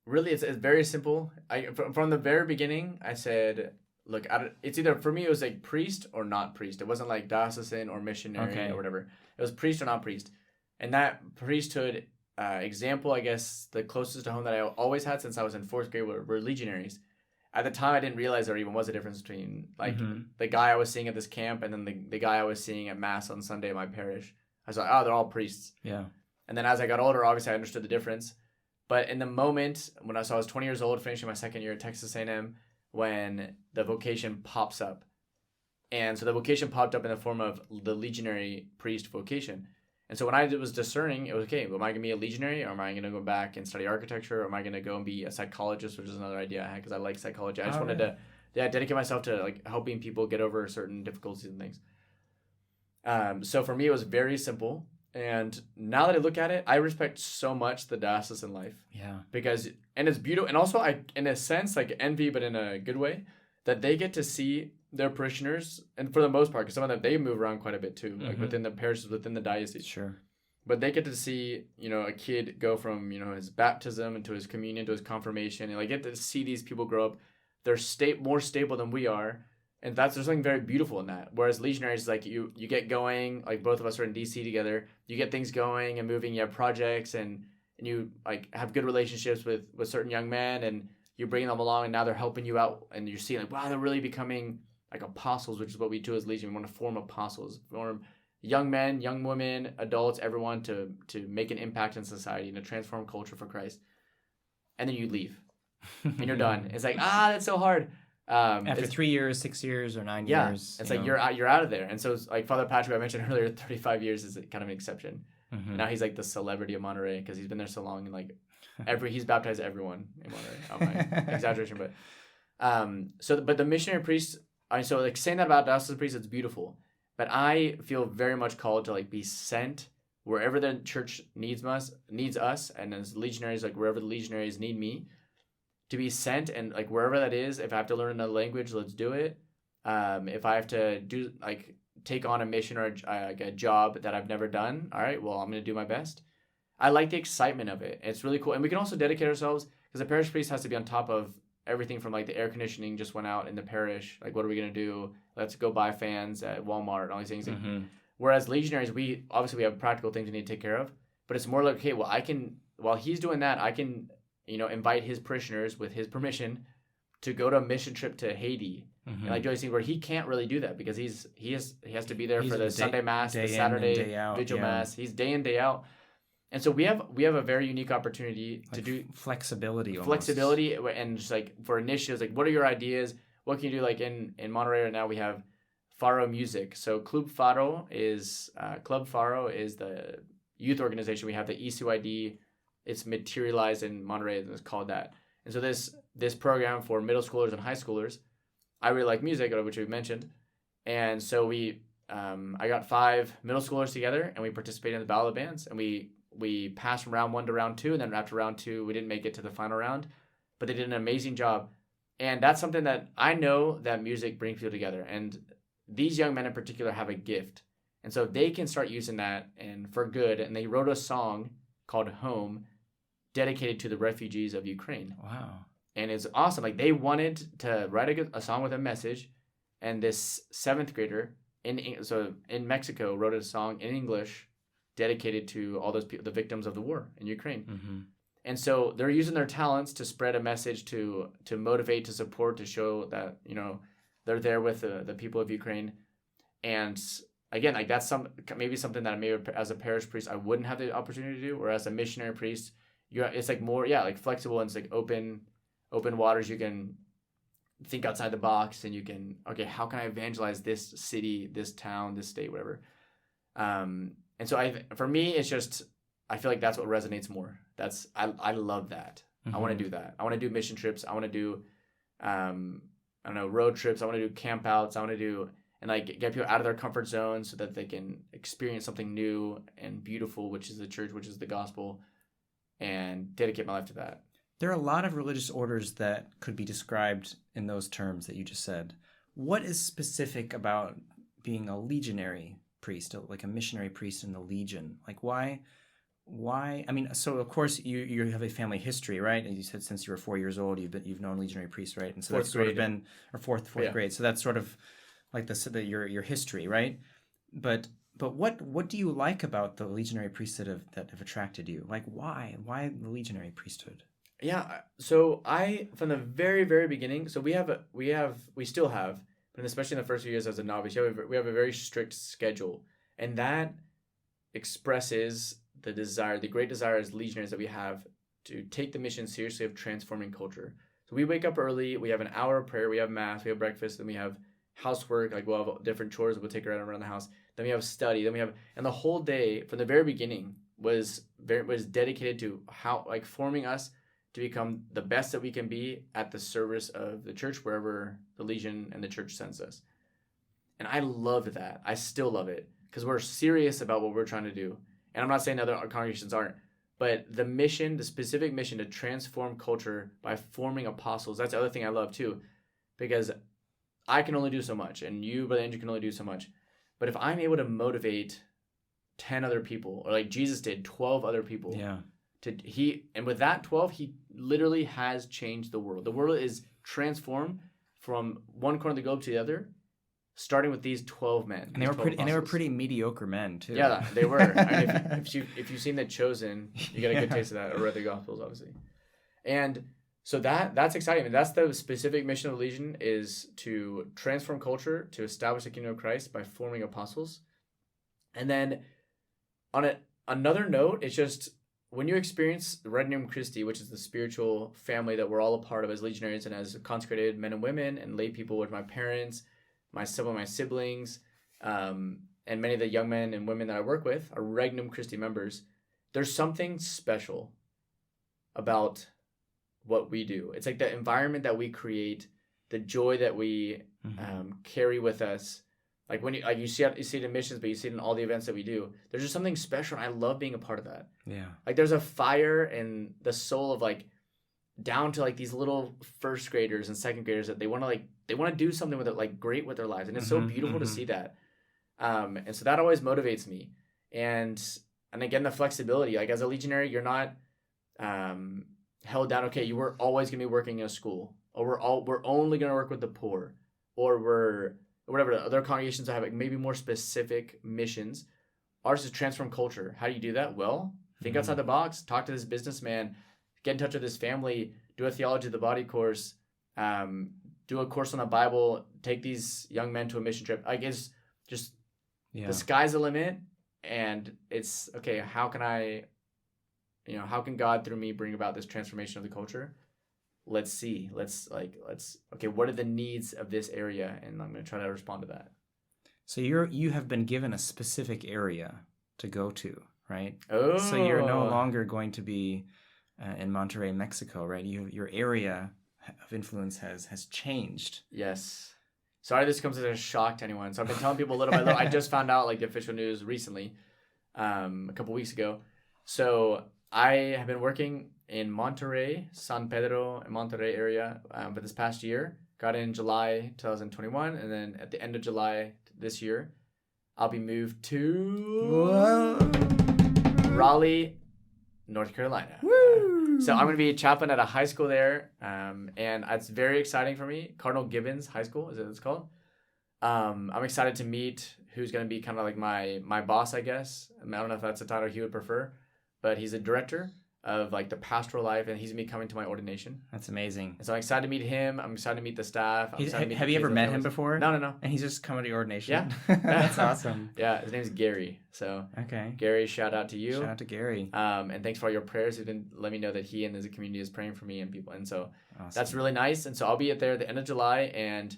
Speaker 1: really, it's very simple. From the very beginning, I said, look, it's either, for me, it was like priest or not priest. It wasn't like diocesan or missionary or whatever. It was priest or not priest. And that priesthood example, I guess, the closest to home that I always had since I was in 4th grade were legionaries. At the time, I didn't realize there even was a difference between like the guy I was seeing at this camp and then the guy I was seeing at Mass on Sunday at my parish. I was like, oh, they're all priests.
Speaker 2: Yeah.
Speaker 1: And then as I got older, obviously I understood the difference. But in the moment when I was 20 years old, finishing my 2nd year at Texas A&M, when the vocation pops up. And so the vocation popped up in the form of the legionary priest vocation. And so when I was discerning, it was, okay, am I going to be a legionary, or am I going to go back and study architecture, or am I going to go and be a psychologist, which is another idea I had because I like psychology. I just wanted to dedicate myself to like helping people get over certain difficulties and things. So for me, it was very simple. And now that I look at it, I respect so much the diocesan life.
Speaker 2: Yeah.
Speaker 1: Because, and it's beautiful. And also I, in a sense, like envy, but in a good way, that they get to see their parishioners, and for the most part, because some of them, they move around quite a bit too, like within the parishes, within the diocese.
Speaker 2: Sure.
Speaker 1: But they get to see, a kid go from, his baptism into his communion to his confirmation, and like get to see these people grow up. They're more stable than we are, and there's something very beautiful in that. Whereas legionaries, like you get going, like both of us are in DC together, you get things going and moving, you have projects, and you like have good relationships with certain young men, and you bring them along, and now they're helping you out, and you're seeing like, wow, they're really becoming like apostles, which is what we do as Legion. We want to form apostles, form young men, young women, adults, everyone to make an impact in society and to transform culture for Christ. And then you leave, and you're done. It's like, that's so hard.
Speaker 2: After 3 years, 6 years, or 9 years.
Speaker 1: It's like you're out of there. And so it's like Father Patrick, I mentioned earlier, 35 years is kind of an exception. Now he's like the celebrity of Monterey because he's been there so long, and like he's baptized everyone in Monterey. Oh my exaggeration, but but the missionary priests. So like saying that about diocesan priests, it's beautiful, but I feel very much called to like be sent wherever the church needs us, and as legionaries, like wherever the legionaries need me, to be sent, and like wherever that is. If I have to learn another language, let's do it. If I have to do like take on a mission or a job that I've never done, all right, well, I'm gonna do my best. I like the excitement of it. It's really cool, and we can also dedicate ourselves because the parish priest has to be on top of everything from like the air conditioning just went out in the parish. Like, what are we going to do? Let's go buy fans at Walmart and all these things. Whereas legionaries, we have practical things we need to take care of, but it's more like, okay, well, while he's doing that, I can, invite his parishioners with his permission to go to a mission trip to Haiti. And like do these things where he can't really do that because he has to be there for the Sunday Mass, the Saturday Vigil Mass. He's day in, day out. And so we have a very unique opportunity to do
Speaker 2: flexibility
Speaker 1: and just like for initiatives, like what are your ideas? What can you do? Like in Monterey right now, we have Faro Music. So Club Faro is the youth organization. We have the ECYD. It's materialized in Monterey, and it's called that. And so this program for middle schoolers and high schoolers, I really like music, which we mentioned. And so we I got 5 middle schoolers together, and we participated in the Battle of the Bands, and we passed from round 1 to round 2, and then after round 2, we didn't make it to the final round, but they did an amazing job. And that's something that I know that music brings people together, and these young men in particular have a gift. And so they can start using that and for good. And they wrote a song called Home, dedicated to the refugees of Ukraine.
Speaker 2: Wow.
Speaker 1: And it's awesome. Like, they wanted to write a song with a message, and this 7th grader in Mexico wrote a song in English dedicated to all those people, the victims of the war in Ukraine.
Speaker 2: Mm-hmm.
Speaker 1: And so they're using their talents to spread a message, to motivate, to support, to show that, they're there with the people of Ukraine. And again, like, that's maybe something that maybe as a parish priest I wouldn't have the opportunity to do, or as a missionary priest, it's like more like flexible, and it's like open waters. You can think outside the box, and you can, okay, how can I evangelize this city, this town, this state, whatever. And so for me, it's just, I feel like that's what resonates more. I love that. Mm-hmm. I want to do that. I want to do mission trips. I want to do, road trips. I want to do camp outs. I want to do, and like get people out of their comfort zone so that they can experience something new and beautiful, which is the church, which is the gospel, and dedicate my life to that.
Speaker 2: There are a lot of religious orders that could be described in those terms that you just said. What is specific about being a legionary priest, like a missionary priest in the Legion? Like, why? I mean, so of course you have a family history, right? And you said since you were 4 years old, you've known legionary priests, right? And so that's sort of been, or fourth grade. So that's sort of like your history, right? But what do you like about the legionary priests that have attracted you? Like, why the legionary priesthood?
Speaker 1: Yeah, so from the very, very beginning, so we still have, but especially in the first few years as a novice, we have a very strict schedule, and that expresses the great desire as legionaries that we have to take the mission seriously of transforming culture. So we wake up early, we have an hour of prayer, we have mass, we have breakfast, then we have housework, like we'll have different chores we'll take around the house, then we have study, and the whole day from the very beginning was dedicated to forming us to become the best that we can be at the service of the church wherever the Legion and the church sends us. And I loved that. I still love it because we're serious about what we're trying to do. And I'm not saying other congregations aren't, but the specific mission to transform culture by forming apostles, that's the other thing I love too, because I can only do so much, and you, Brother Andrew, can only do so much. But if I'm able to motivate 10 other people, or like Jesus did, 12 other people, and with that 12, he literally has changed the world. The world is transformed from one corner of the globe to the other, starting with these 12 men.
Speaker 2: And they were pretty mediocre men too.
Speaker 1: Yeah, they were. I mean, if you've seen The Chosen, you get a good taste of that, or read the Gospels, obviously. And so that's exciting. I mean, that's the specific mission of the Legion, is to transform culture, to establish the kingdom of Christ by forming apostles. And then on another note, it's just, when you experience the Regnum Christi, which is the spiritual family that we're all a part of as legionaries and as consecrated men and women and lay people, with my parents, some of my siblings, and many of the young men and women that I work with are Regnum Christi members, there's something special about what we do. It's like the environment that we create, the joy that we carry with us. Like when you see it in missions, but you see it in all the events that we do. There's just something special, and I love being a part of that. Yeah. Like there's a fire in the soul of down to these little first graders and second graders that they want to do something with it, great with their lives, and it's so beautiful to see that. And so that always motivates me. And again, the flexibility. Like as a legionary, you're not held down. Okay, you were always gonna be working in a school, or we're only gonna work with the poor, or whatever. Other congregations have maybe more specific missions. Ours is transform culture. How do you do that? Well, think outside the box. Talk to this businessman. Get in touch with his family. Do a theology of the body course. Do a course on the Bible. Take these young men to a mission trip. It's just the sky's the limit, and it's okay. How can God through me bring about this transformation of the culture? Let's see. Okay, what are the needs of this area? And I'm going to try to respond to that.
Speaker 2: So you have been given a specific area to go to, right? Oh. So you're no longer going to be in Monterrey, Mexico, right? Your area of influence has changed.
Speaker 1: Yes. sorry this comes as a shock to anyone. So I've been telling people little by little. I just found out like the official news recently, a couple weeks ago. So I have been working in Monterrey, San Pedro, and Monterrey area for this past year. Got in July 2021, and then at the end of July this year, I'll be moved to Raleigh, North Carolina.
Speaker 2: Woo!
Speaker 1: So I'm going to be a chaplain at a high school there, and it's very exciting for me. Cardinal Gibbons High School is what it's called. I'm excited to meet who's going to be kind of like my boss, I guess. I don't know if that's a title he would prefer, but he's a director of like the pastoral life, and he's gonna be coming to my ordination.
Speaker 2: That's amazing.
Speaker 1: And so I'm excited to meet him. I'm excited to meet the staff.
Speaker 2: Have you ever met him before?
Speaker 1: No.
Speaker 2: And he's just coming to your ordination?
Speaker 1: Yeah.
Speaker 2: That's awesome.
Speaker 1: Yeah, his name's Gary. So
Speaker 2: okay.
Speaker 1: Gary, shout out to you.
Speaker 2: Shout out to Gary.
Speaker 1: And thanks for all your prayers. You've been let me know that he and his community is praying for me and people. And so
Speaker 2: awesome. That's
Speaker 1: really nice. And so I'll be there at the end of July. And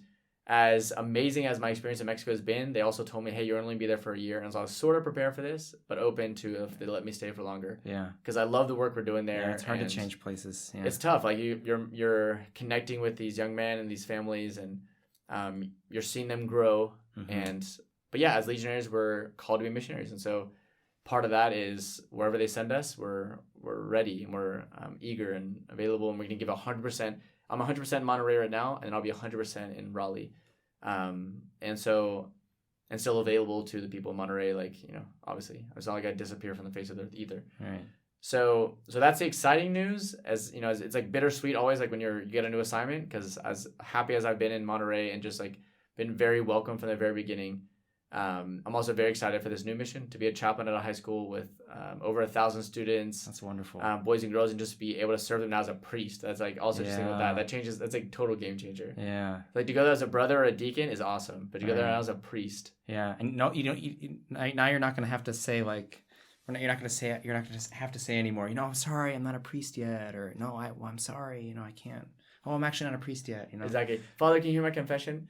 Speaker 1: as amazing as my experience in Mexico has been, they also told me, hey, you're only going to be there for a year. And so I was sort of prepared for this, but open to if they let me stay for longer.
Speaker 2: Yeah.
Speaker 1: Because I love the work we're doing there.
Speaker 2: Yeah, it's hard to change places. Yeah.
Speaker 1: It's tough. Like you're connecting with these young men and these families, and you're seeing them grow.
Speaker 2: Mm-hmm.
Speaker 1: But yeah, as Legionaries, we're called to be missionaries. And so part of that is wherever they send us, we're ready and we're eager and available, and we're going to give 100%. I'm 100% in Monterey right now, and I'll be 100% in Raleigh. And still available to the people in Monterey, like, you know, obviously. It's not like I disappear from the face of the earth either.
Speaker 2: Right.
Speaker 1: So that's the exciting news. As you know, it's like bittersweet always, like when you get a new assignment, because as happy as I've been in Monterey and just like been very welcome from the very beginning, I'm also very excited for this new mission to be a chaplain at a high school with over 1,000 students.
Speaker 2: That's wonderful.
Speaker 1: Boys and girls, and just be able to serve them now as a priest. That's like also just with that changes. That's like total game changer.
Speaker 2: Yeah.
Speaker 1: Like to go there as a brother or a deacon is awesome, but to go there as a priest.
Speaker 2: Yeah, and no, you don't. Now you're not going to have to say like, you're not going to have to say anymore. You know, I'm sorry, I'm not a priest yet, or no, I'm sorry, you know, I can't. Oh, I'm actually not a priest yet. You know.
Speaker 1: Exactly. Father, can you hear my confession?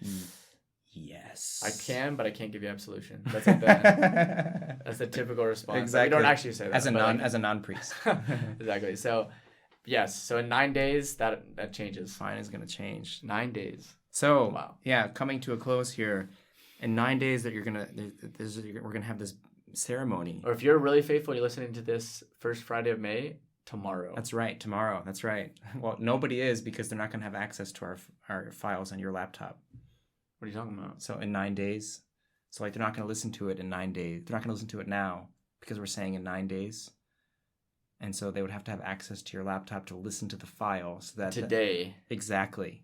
Speaker 2: Yes.
Speaker 1: I can, but I can't give you absolution. That's like that's the typical response.
Speaker 2: Exactly.
Speaker 1: We don't actually say that.
Speaker 2: As a non-priest.
Speaker 1: Exactly. So, yes. So in 9 days, that changes.
Speaker 2: Fine is going to change.
Speaker 1: 9 days.
Speaker 2: So,
Speaker 1: wow.
Speaker 2: Yeah, coming to a close here. In 9 days that we're gonna have this ceremony.
Speaker 1: Or if you're really faithful, you're listening to this first Friday of May. Tomorrow.
Speaker 2: That's right. Tomorrow. That's right. Well, nobody is, because they're not going to have access to our files on your laptop.
Speaker 1: What are you talking about?
Speaker 2: So in 9 days. So like they're not going to listen to it in 9 days. They're not going to listen to it now because we're saying in 9 days. And so they would have to have access to your laptop to listen to the file. So that
Speaker 1: today.
Speaker 2: Exactly.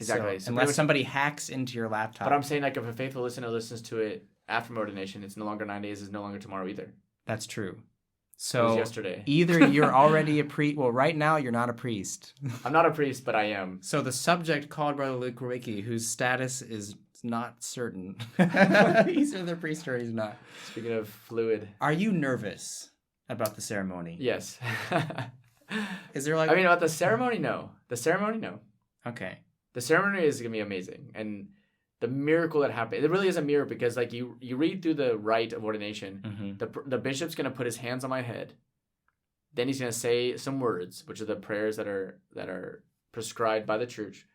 Speaker 1: So
Speaker 2: unless somebody hacks into your laptop.
Speaker 1: But I'm saying like if a faithful listener listens to it after my ordination, it's no longer 9 days. It's no longer tomorrow either.
Speaker 2: That's true.
Speaker 1: It
Speaker 2: So
Speaker 1: was yesterday.
Speaker 2: Either you're already a priest. Well, right now you're not a priest.
Speaker 1: I'm not a priest, but I am.
Speaker 2: So the subject called Brother Luke Rowicki, whose status is not certain. He's either a priest or he's not.
Speaker 1: Speaking of fluid.
Speaker 2: Are you nervous about the ceremony?
Speaker 1: Yes.
Speaker 2: Is there like...
Speaker 1: I mean, about the ceremony, no.
Speaker 2: Okay.
Speaker 1: The ceremony is going to be amazing. And the miracle that happened, it really is a miracle, because like you read through the rite of ordination, the bishop's going to put his hands on my head. Then he's going to say some words, which are the prayers that are prescribed by the church.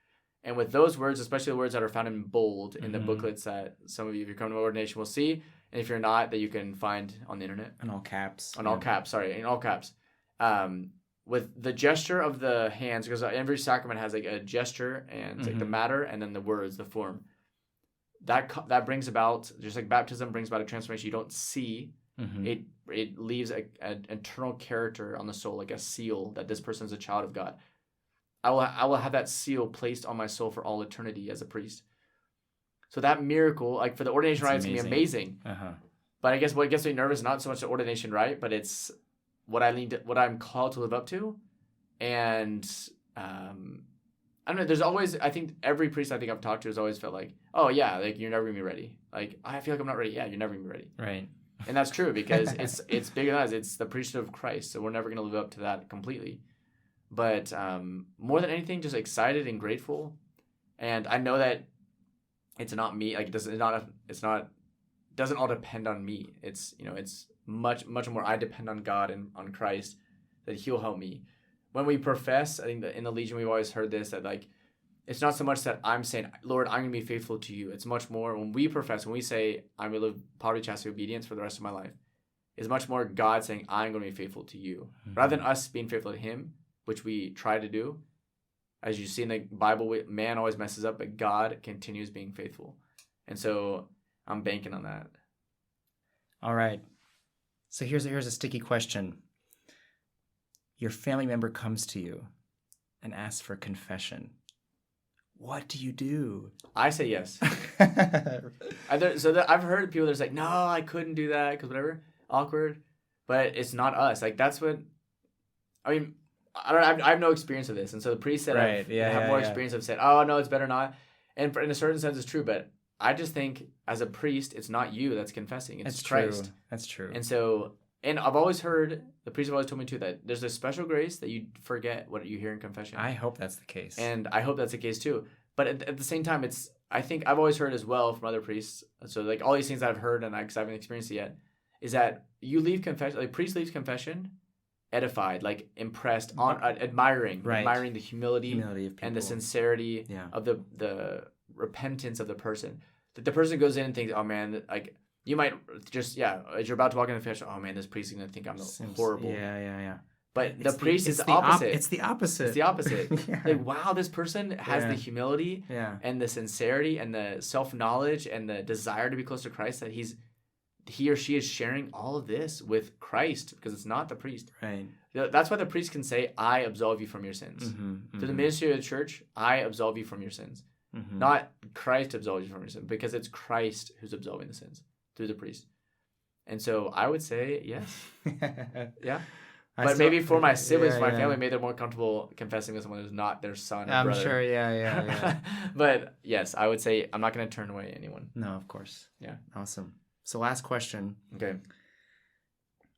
Speaker 1: And with those words, especially the words that are found in bold in the booklets that some of you, if you're coming to ordination, will see. And if you're not, that you can find on the internet.
Speaker 2: In all caps.
Speaker 1: In all caps. With the gesture of the hands, because every sacrament has like a gesture and it's like the matter, and then the words, the form. That brings about, just like baptism brings about a transformation you don't see. It leaves an internal character on the soul, like a seal that this person is a child of God. I will have that seal placed on my soul for all eternity as a priest. So that miracle, like for the ordination rite, it's going to be amazing. But I guess what gets me nervous, not so much the ordination rite, but it's what I'm called to live up to. And I don't know, there's always, I think every priest I've talked to has always felt like, oh yeah, like you're never going to be ready. Like, I feel like I'm not ready. Yeah, you're never going to be ready.
Speaker 2: Right.
Speaker 1: And that's true, because it's bigger than us. It's the priesthood of Christ. So we're never going to live up to that completely. But more than anything, just excited and grateful. And I know that it's not me. Like doesn't all depend on me. It's much more I depend on God and on Christ, that He'll help me. When we profess, I think that in the Legion we've always heard this, that like it's not so much that I'm saying, Lord, I'm going to be faithful to you. It's much more when we say, I'm going to live poverty, chastity, obedience for the rest of my life, it's much more God saying, I'm going to be faithful to you. Rather than us being faithful to him, which we try to do. As you see in the Bible, man always messes up, but God continues being faithful. And so I'm banking on that.
Speaker 2: All right. So here's a sticky question. Your family member comes to you and asks for confession. What do you do?
Speaker 1: I say yes. I've heard people that's like, no, I couldn't do that because whatever, awkward. But it's not us. Like that's what, I mean, I have no experience of this. And so the priest said I have more experience have said, oh, no, it's better not. And in a certain sense, it's true. But I just think as a priest, it's not you that's confessing. It's Christ.
Speaker 2: True. That's true.
Speaker 1: And so, and I've always heard, the priest have always told me too, that there's a special grace that you forget what you hear in confession.
Speaker 2: I hope that's the case.
Speaker 1: And I hope that's the case too. But at the same time, I think I've always heard as well from other priests. So like all these things that I've heard and because I haven't experienced it yet, is that you leave confession, like priest leaves confession edified, like impressed, on admiring the humility of people. And the sincerity of the repentance of the person. That the person goes in and thinks, oh man, like you might just as you're about to walk in the confession, oh man, this priest is gonna think I'm horrible.
Speaker 2: Yeah.
Speaker 1: But the priest is the opposite.
Speaker 2: It's the opposite.
Speaker 1: It's the opposite. Like, wow, this person has the humility and the sincerity and the self-knowledge and the desire to be close to Christ, that he or she is sharing all of this with Christ, because it's not the priest.
Speaker 2: Right.
Speaker 1: That's why the priest can say, I absolve you from your sins. Through the ministry of the church, I absolve you from your sins. Not Christ absolves you from your sins, because it's Christ who's absolving the sins through the priest. And so I would say yes. Yeah. But maybe for my siblings, my family, maybe they're more comfortable confessing with someone who's not their son or brother.
Speaker 2: I'm sure, yeah.
Speaker 1: But yes, I would say I'm not going to turn away anyone.
Speaker 2: No, of course.
Speaker 1: Yeah.
Speaker 2: Awesome. So last question.
Speaker 1: Okay.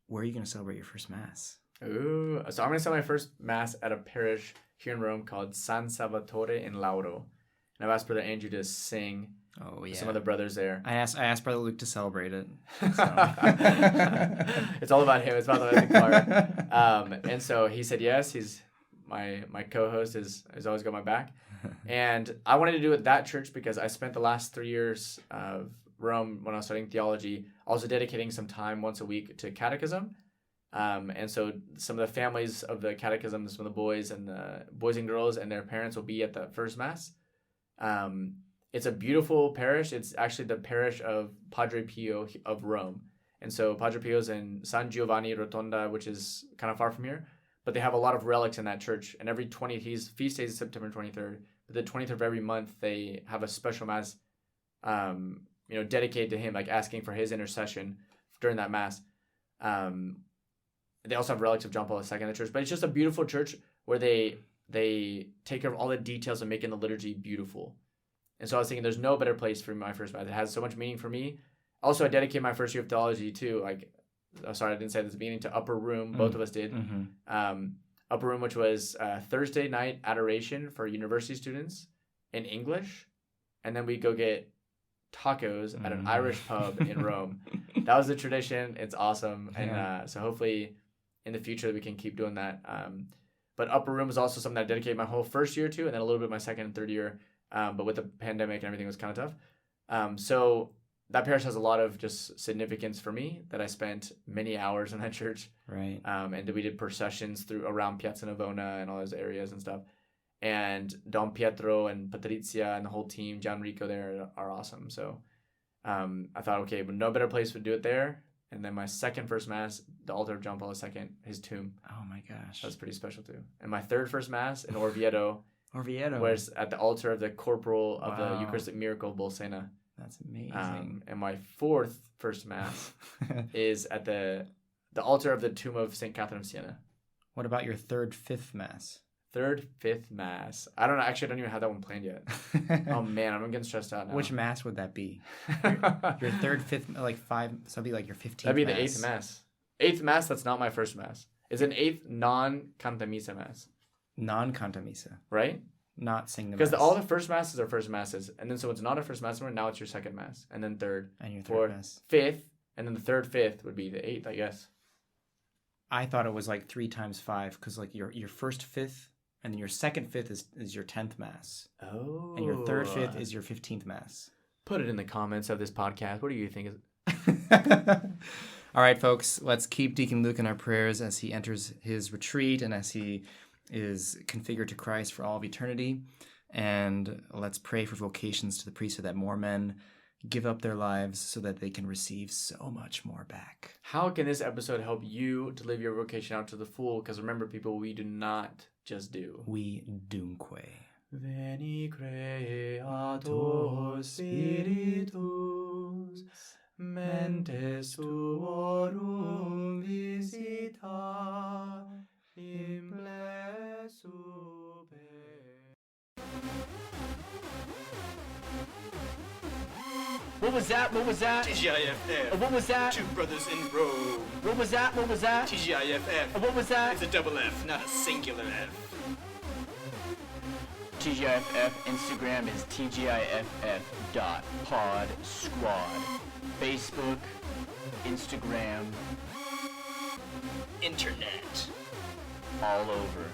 Speaker 2: Where are you going to celebrate your first Mass?
Speaker 1: Ooh. So I'm going to celebrate my first Mass at a parish here in Rome called San Salvatore in Lauro. And I've asked Brother Andrew to sing.
Speaker 2: Oh, yeah.
Speaker 1: Some of the brothers there.
Speaker 2: I asked Brother Luke to celebrate it. So.
Speaker 1: It's all about him. It's about the part. And so he said yes. He's my co-host has always got my back. And I wanted to do it at that church because I spent the last 3 years of Rome when I was studying theology, also dedicating some time once a week to catechism. And so some of the families of the catechism, some of the boys and girls and their parents will be at the first Mass. It's a beautiful parish. It's actually the parish of Padre Pio of Rome. And so Padre Pio's in San Giovanni Rotonda, which is kind of far from here. But they have a lot of relics in that church. And his feast day is September 23rd. But the 23rd of every month, they have a special Mass, dedicated to him, like asking for his intercession during that Mass. They also have relics of John Paul II in the church. But it's just a beautiful church where they take care of all the details of making the liturgy beautiful. And so I was thinking there's no better place for my first Mass. It has so much meaning for me. Also, I dedicated my first year of theology to, I didn't say this at the beginning, to Upper Room. Both of us did. Upper Room, which was Thursday night adoration for university students in English. And then we go get tacos at an Irish pub in Rome. That was the tradition. It's awesome. And so hopefully in the future we can keep doing that. But Upper Room was also something that I dedicated my whole first year to, and then a little bit my second and third year. But with the pandemic and everything, it was kind of tough. So that parish has a lot of just significance for me, that I spent many hours in that church.
Speaker 2: Right.
Speaker 1: And we did processions around Piazza Navona and all those areas and stuff. And Don Pietro and Patrizia and the whole team, Gianrico there, are awesome. So I thought, okay, but no better place to do it there. And then my first Mass, the altar of John Paul II, his tomb.
Speaker 2: Oh my gosh.
Speaker 1: That was pretty special too. And my first Mass in Orvieto.
Speaker 2: Where's
Speaker 1: at the altar of the corporal of the Eucharistic miracle of Bolsena.
Speaker 2: That's amazing.
Speaker 1: And my first Mass is at the altar of the tomb of St. Catherine of Siena.
Speaker 2: What about your fifth Mass?
Speaker 1: Fifth Mass. I don't know. Actually, I don't even have that one planned yet. Oh man, I'm getting stressed out now.
Speaker 2: Which Mass would that be? Your third, fifth, like five. So that'd be like your 15th.
Speaker 1: That'd be the 8th Mass. 8th Mass. That's not my first Mass. It's an 8th non-Canta Missa Mass.
Speaker 2: Non-Canta Missa.
Speaker 1: Right?
Speaker 2: Not sing the Mass.
Speaker 1: Because all the first Masses are first Masses. And then so it's not a first Mass anymore. Now it's your second Mass. And then third.
Speaker 2: And your third
Speaker 1: fourth,
Speaker 2: Mass. Fifth.
Speaker 1: And then the third, fifth would be the 8th, I guess.
Speaker 2: I thought it was like 3 times 5. Because like your first fifth And then your second fifth is your 10th Mass.
Speaker 1: Oh.
Speaker 2: And your third fifth is your 15th Mass.
Speaker 1: Put it in the comments of this podcast. What do you think?
Speaker 2: All right, folks, let's keep Deacon Luke in our prayers as he enters his retreat and as he is configured to Christ for all of eternity. And let's pray for vocations to the priesthood, that more men give up their lives so that they can receive so much more back.
Speaker 1: How can this episode help you to live your vocation out to the full? Because remember, people, we do not just do.
Speaker 2: We dunque.
Speaker 1: Veni Creator Spiritus, mentes tuorum visita, implesube. What was that? What was that?
Speaker 3: TGIFF.
Speaker 1: What was that?
Speaker 3: Two brothers in Rome.
Speaker 1: What was that? What was that?
Speaker 3: TGIFF.
Speaker 1: What was that?
Speaker 3: It's a double F, not a singular F.
Speaker 4: TGIFF Instagram is TGIFF.podsquad. Facebook, Instagram,
Speaker 3: Internet.
Speaker 4: all over.